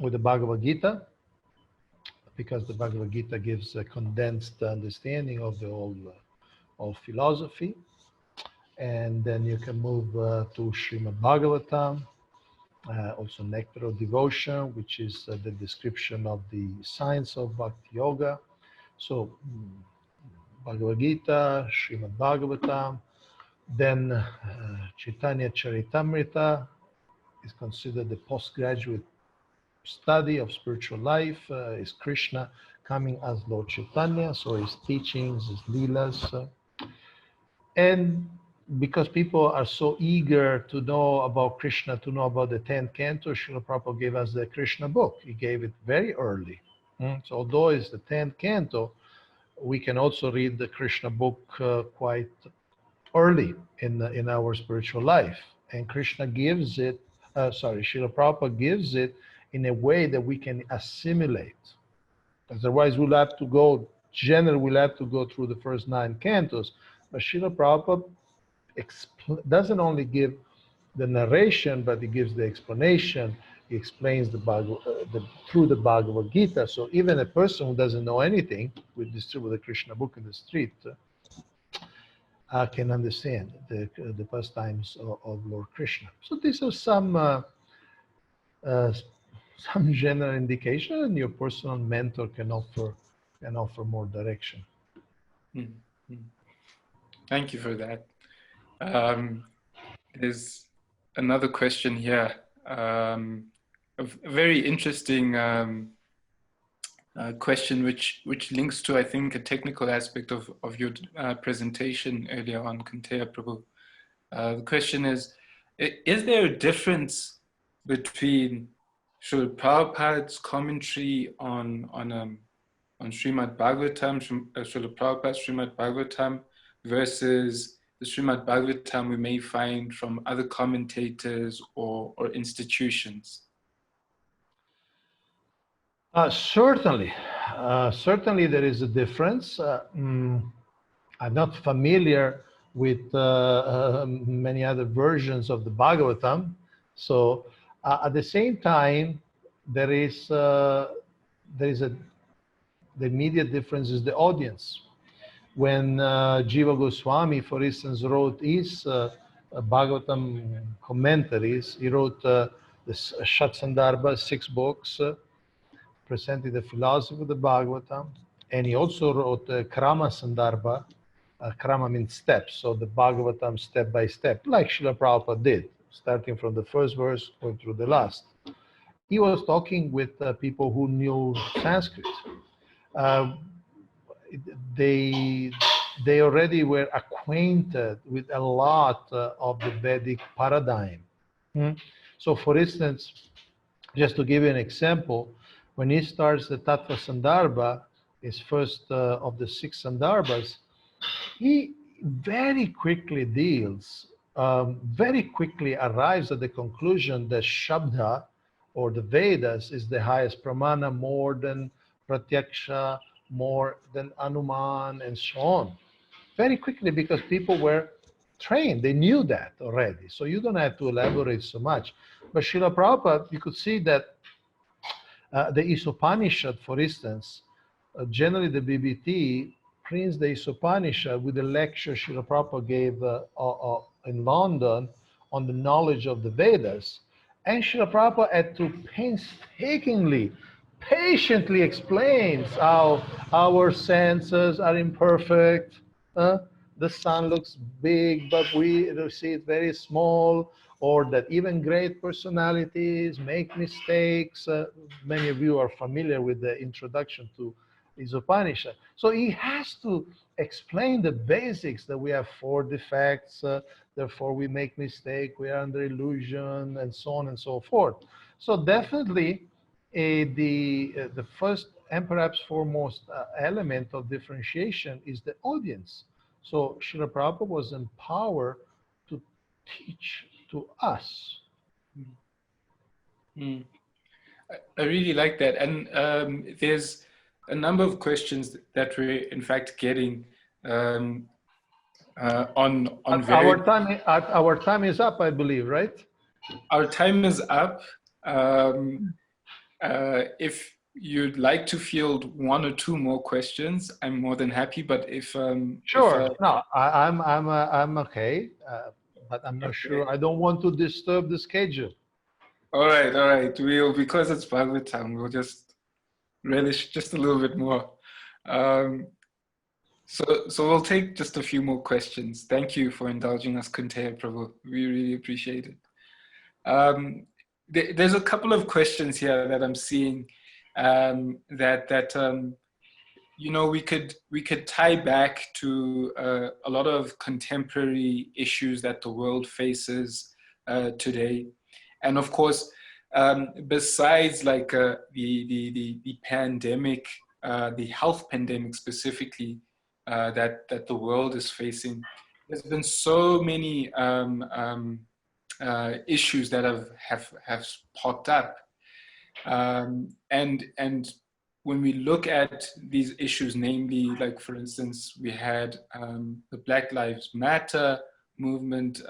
Bhagavad Gita, because the Bhagavad Gita gives a condensed understanding of the whole philosophy. And then you can move to Srimad Bhagavatam, also Nectar of Devotion, which is the description of the science of Bhakti Yoga. So Bhagavad Gita, Srimad Bhagavatam, then Chaitanya Charitamrita is considered the postgraduate study of spiritual life. Is Krishna coming as Lord Chaitanya, so his teachings, his leelas. And because people are so eager to know about Krishna, to know about the 10th canto, Srila Prabhupada gave us the Krishna book. He gave it very early. So although it's the 10th canto, we can also read the Krishna book quite early in our spiritual life. And Krishna gives it, Srila Prabhupada gives it in a way that we can assimilate. Otherwise, generally we'll have to go through the first 9 cantos. But Srila Prabhupada doesn't only give the narration, but he gives the explanation. He explains through the Bhagavad Gita. So even a person who doesn't know anything, we distribute the Krishna book in the street, can understand the pastimes of Lord Krishna. So these are some general indication, and your personal mentor can offer more direction. Mm-hmm. Thank you for that. There's another question here. A very interesting question, which links to, I think, a technical aspect of your presentation earlier on, Kaunteya Prabhu. The question is there a difference between Srila Prabhupada's commentary on Srimad Bhagavatam, Srila Prabhupada's Srimad Bhagavatam, versus the Srimad Bhagavatam we may find from other commentators or institutions? Certainly there is a difference. I'm not familiar with many other versions of the Bhagavatam. So at the same time, the immediate difference is the audience. When Jiva Goswami, for instance, wrote his Bhagavatam commentaries, he wrote the Shatsandarbha, 6 books, presenting the philosophy of the Bhagavatam, and he also wrote Krama Sandarbha. Krama means steps, so the Bhagavatam step by step, like Srila Prabhupada did, starting from the first verse going through the last. He was talking with people who knew Sanskrit. They already were acquainted with a lot of the Vedic paradigm. So, for instance, just to give you an example, when he starts the Tattva Sandarbha, his first of the 6 Sandarbhas, he very quickly arrives at the conclusion that Shabda, or the Vedas, is the highest pramana, more than Pratyaksha, more than Anuman, and so on. Very quickly, because people were trained, they knew that already. So you don't have to elaborate so much. But Srila Prabhupada, you could see that the Isopanishad, for instance, generally the BBT prints the Isopanishad with a lecture Srila Prabhupada gave in London on the knowledge of the Vedas. And Srila Prabhupada had to painstakingly, patiently explain how our senses are imperfect. The sun looks big, but we see it very small, or that even great personalities make mistakes. Many of you are familiar with the introduction to Isopanishad. So he has to explain the basics, that we have 4 defects, therefore we make mistake, we are under illusion, and so on and so forth. So definitely the first and perhaps foremost element of differentiation is the audience. So Srila Prabhupada was empowered to teach to us. I really like that. And there's a number of questions that we're in fact getting on our time is up, I believe, right? Our time is up. If you'd like to field 1 or 2 more questions, I'm more than happy. But if sure, no, I'm okay, but I'm not sure. I don't want to disturb the schedule. All right. Because it's Bhagavatam, we'll just relish just a little bit more. So we'll take just a few more questions. Thank you for indulging us, Kaunteya Prabhu. We really appreciate it. There's a couple of questions here that I'm seeing that we could tie back to a lot of contemporary issues that the world faces today, and of course, besides like the pandemic, the health pandemic specifically that the world is facing, there's been so many issues that have popped up, and when we look at these issues, namely, like for instance, we had the Black Lives Matter movement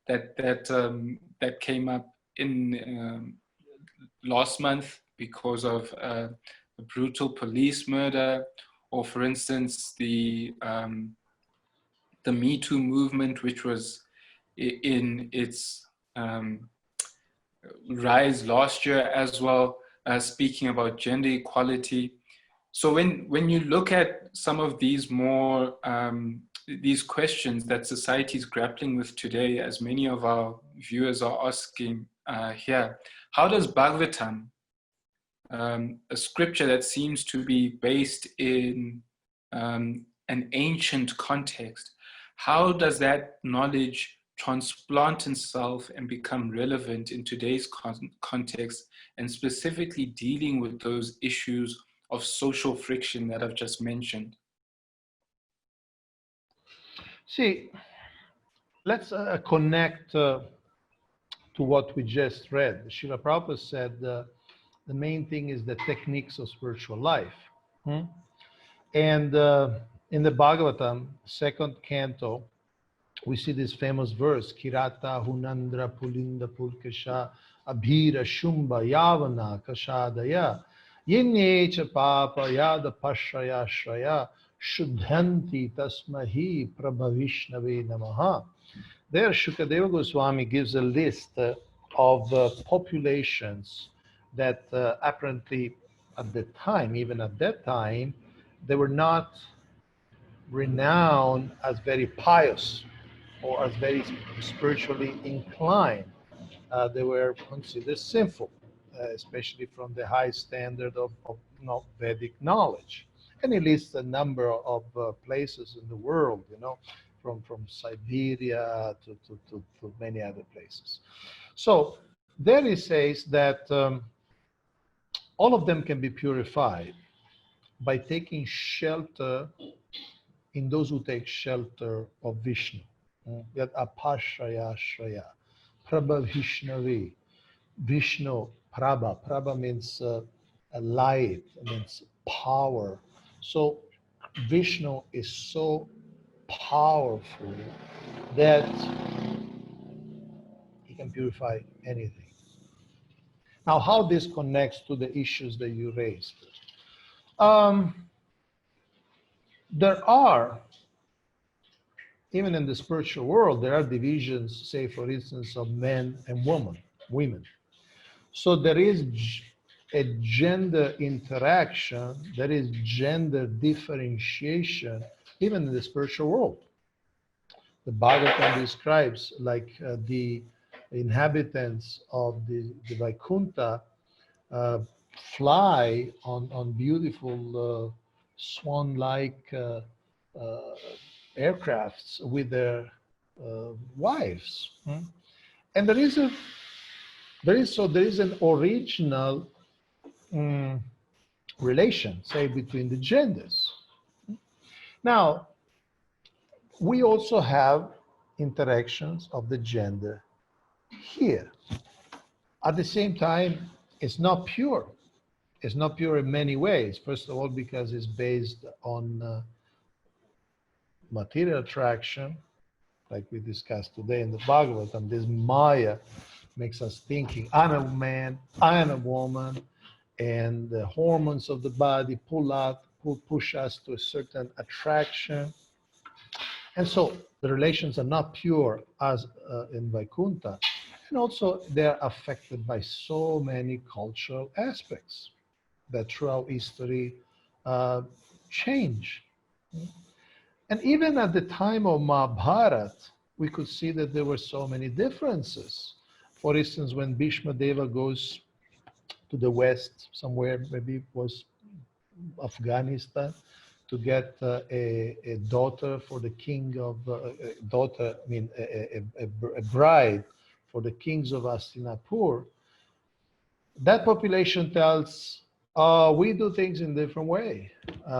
that came up in last month because of a brutal police murder, or for instance, the Me Too movement, which was in its rise last year as well, speaking about gender equality. So when you look at some of these more these questions that society is grappling with today, as many of our viewers are asking here, how does Bhagavatam, a scripture that seems to be based in an ancient context, how does that knowledge transplant itself and become relevant in today's context, and specifically dealing with those issues of social friction that I've just mentioned? See, let's connect to what we just read. Srila Prabhupada said the main thing is the techniques of spiritual life. And in the Bhagavatam, second canto, we see this famous verse, Kirata Hunandra Pulinda Pulkasha Abhira Shumba Yavana Kashadaya Yenyecha Papa Yada Pashraya Shraya Shuddhanti Tasmahi Prabhavishnave Namaha. There Shukadeva Goswami gives a list of populations that apparently at the time, even at that time, they were not renowned as very pious or as very spiritually inclined. They were considered sinful, especially from the high standard of Vedic knowledge. And he lists a number of places in the world, from Siberia to many other places. So there he says that all of them can be purified by taking shelter in those who take shelter of Vishnu. Yat apashraya shraya, Prabha Vishnavi, Vishnu, Prabha means a light, means power. So Vishnu is so powerful that he can purify anything. Now, how this connects to the issues that you raised? There are, even in the spiritual world, there are divisions, say, for instance, of men and women. So there is a gender interaction, there is gender differentiation, even in the spiritual world. The Bhagavatam describes like the inhabitants of the Vaikuntha fly on beautiful swan-like aircrafts with their wives. And there is an original relation, say, between the genders. Now, we also have interactions of the gender here. At the same time, it's not pure. It's not pure in many ways. First of all, because it's based on material attraction, like we discussed today in the Bhagavatam. This Maya makes us thinking, I'm a man, I'm a woman, and the hormones of the body push us to a certain attraction. And so the relations are not pure as in Vaikuntha. And also they're affected by so many cultural aspects that throughout history change. And even at the time of Mahabharata, we could see that there were so many differences. For instance, when Bhishma Deva goes to the west somewhere, maybe it was Afghanistan to get a daughter for the king of daughter, I mean a bride for the kings of Hastinapur. That population tells, we do things in different way.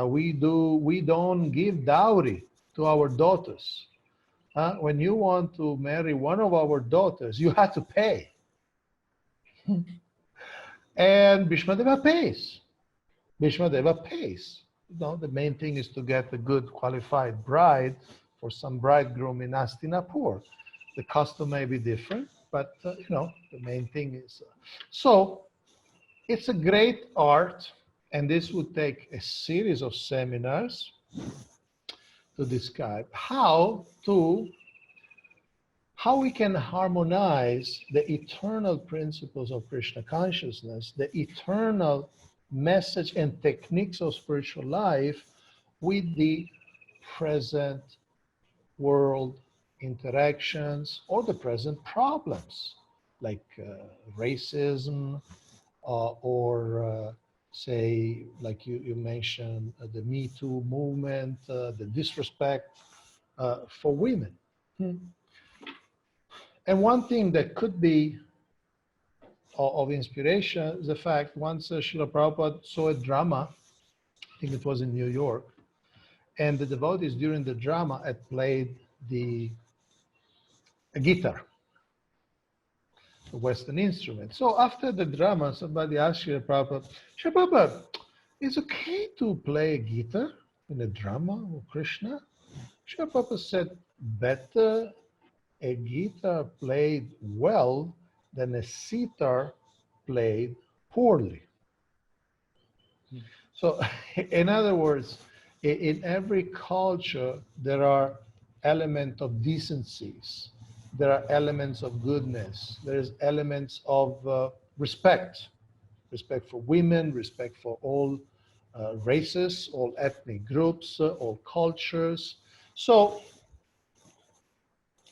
We don't give dowry to our daughters. When you want to marry one of our daughters, you have to pay. And Bhishmadeva pays. Bhishmadeva pays. You know, the main thing is to get a good qualified bride for some bridegroom in Hastinapur. The custom may be different, but you know, the main thing is. So it's a great art, and this would take a series of seminars to describe how we can harmonize the eternal principles of Krishna consciousness, the eternal message and techniques of spiritual life with the present world interactions or the present problems like racism or say, like you mentioned, the Me Too movement, the disrespect for women. And one thing that could be of inspiration is the fact once Srila Prabhupada saw a drama, I think it was in New York, and the devotees during the drama had played a guitar, a Western instrument. So after the drama, somebody asked Srila Prabhupada, Srila Prabhupada, is it okay to play a guitar in a drama of Krishna? Srila Prabhupada said, better a guitar played well than a sitar played poorly. So in other words, in every culture, there are elements of decencies. There are elements of goodness. There's elements of respect for women, respect for all races, all ethnic groups, all cultures. So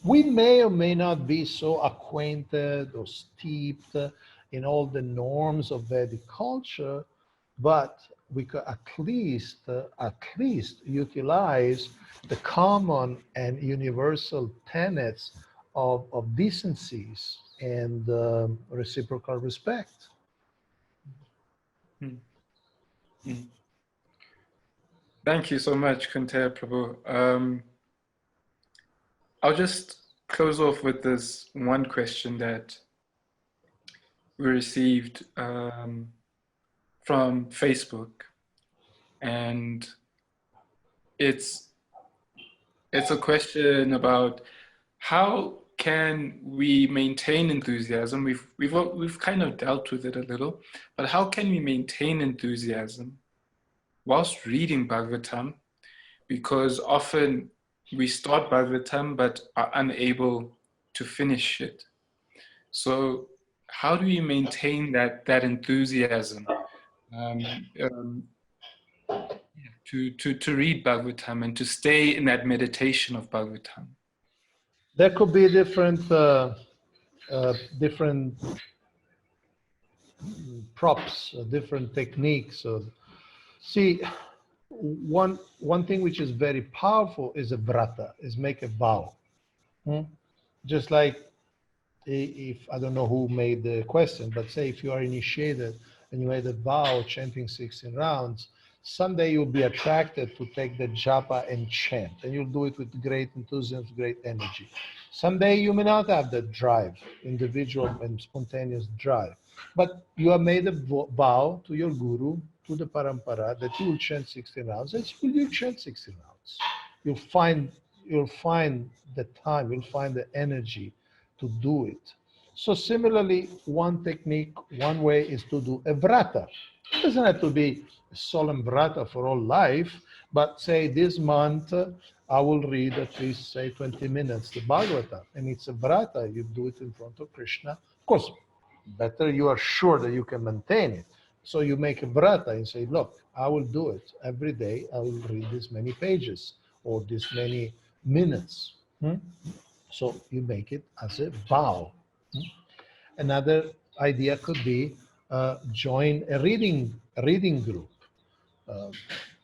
we may or may not be so acquainted or steeped in all the norms of Vedic culture, but we could at least utilize the common and universal tenets of decencies and reciprocal respect. Thank you so much, Kaunteya Prabhu. I'll just close off with this one question that we received from Facebook, and it's a question about how can we maintain enthusiasm. We've kind of dealt with it a little, but how can we maintain enthusiasm whilst reading Bhagavatam? Because often we start Bhagavatam but are unable to finish it. So how do we maintain that enthusiasm to read Bhagavatam and to stay in that meditation of Bhagavatam? There could be different props, different techniques. See, one thing which is very powerful is a vrata, is make a vow. Just like if, I don't know who made the question, but say if you are initiated and you made a vow chanting 16 rounds, someday you'll be attracted to take the japa and chant, and you'll do it with great enthusiasm, great energy. Someday you may not have the drive, individual and spontaneous drive, but you have made a vow to your guru, to the parampara, that you will chant 16 rounds, and you'll chant 16 rounds. You'll find the time, you'll find the energy to do it. So similarly, one technique, one way is to do a vrata. It doesn't have to be a solemn vrata for all life, but say this month I will read at least, say, 20 minutes the Bhagavatam, and it's a vrata. You do it in front of Krishna. Of course, better you are sure that you can maintain it. So you make a vrata and say, look, I will do it every day. I will read this many pages or this many minutes. So you make it as a vow. Another idea could be join a reading group.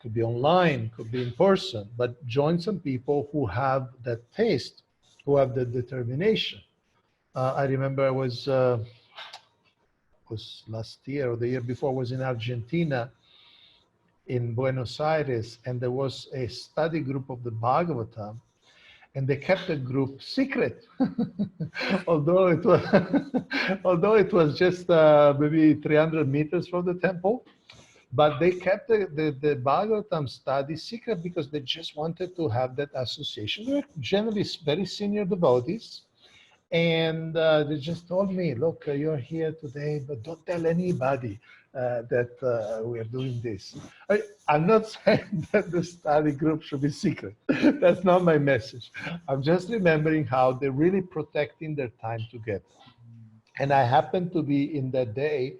Could be online, could be in person, but join some people who have that taste, who have the determination. I remember I was last year or the year before, was in Argentina, in Buenos Aires, and there was a study group of the Bhagavatam, and they kept the group secret, although it was although it was just maybe 300 meters from the temple. But they kept the Bhagavatam study secret because they just wanted to have that association. They were generally very senior devotees. And they just told me, look, you're here today, but don't tell anybody that we are doing this. I'm not saying that the study group should be secret. That's not my message. I'm just remembering how they're really protecting their time together. And I happened to be in that day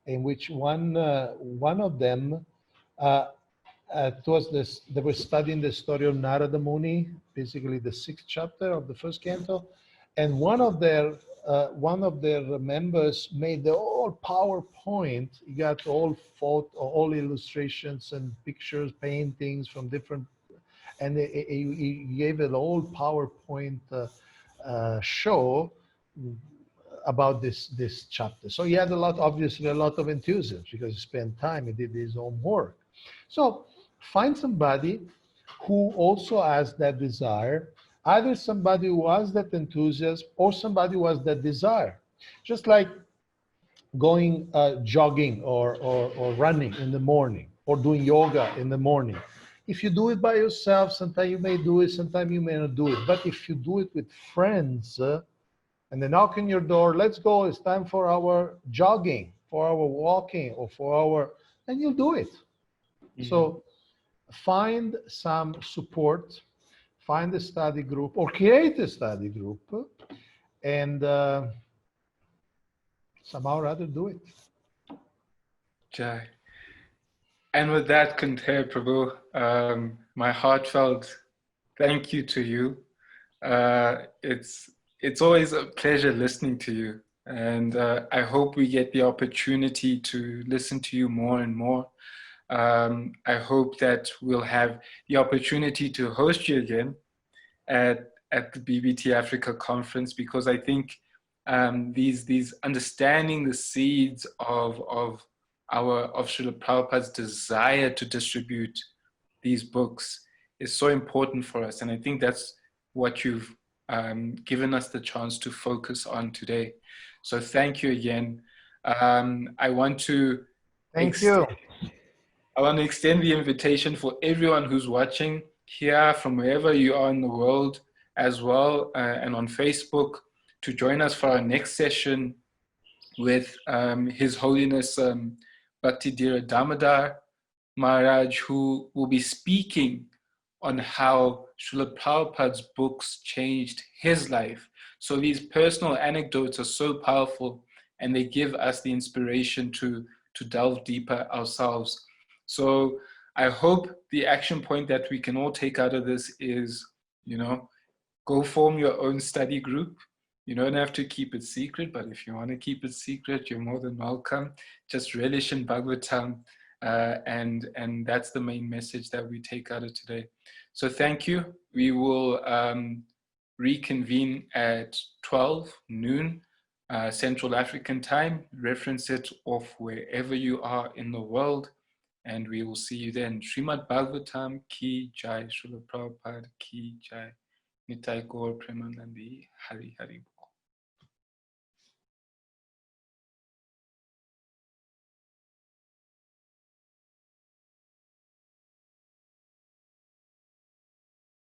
in which one of them, it was this, they were studying the story of Narada Muni, basically the 6th chapter of the 1st canto, and one of their members made the whole PowerPoint. He got all all illustrations and pictures, paintings from different, and he gave it all PowerPoint show about this chapter. So he had obviously a lot of enthusiasm because he spent time, he did his own work. So find somebody who also has that desire, either somebody who has that enthusiasm or somebody who has that desire. Just like going jogging or running in the morning or doing yoga in the morning. If you do it by yourself, sometimes you may do it, sometimes you may not do it. But if you do it with friends, and they knock on your door, let's go, it's time for our jogging, for our walking, or for our, and you'll do it. So find some support, find a study group or create a study group, and somehow or other do it. Jai. And with that, Kaunteya Prabhu, my heartfelt thank you to you. It's always a pleasure listening to you. And I hope we get the opportunity to listen to you more and more. I hope that we'll have the opportunity to host you again at the BBT Africa conference, because I think these understanding the seeds of Srila Prabhupada's desire to distribute these books is so important for us. And I think that's what you've given us the chance to focus on today. So thank you again. I want to extend the invitation for everyone who's watching here from wherever you are in the world as well, and on Facebook, to join us for our next session with His Holiness Bhaktidhira Damodar Maharaj, who will be speaking on how Srila Prabhupada's books changed his life. So these personal anecdotes are so powerful, and they give us the inspiration to delve deeper ourselves. So I hope the action point that we can all take out of this is, go form your own study group. You don't have to keep it secret, but if you want to keep it secret, you're more than welcome. Just relish in Bhagavatam, and that's the main message that we take out of today. So thank you. We will reconvene at 12 noon Central African time. Reference it off wherever you are in the world, and we will see you then. Srimad Bhagavatam ki jai, Srila Prabhupada ki jai. Nitai Gaur Premanandi, Hari Hari.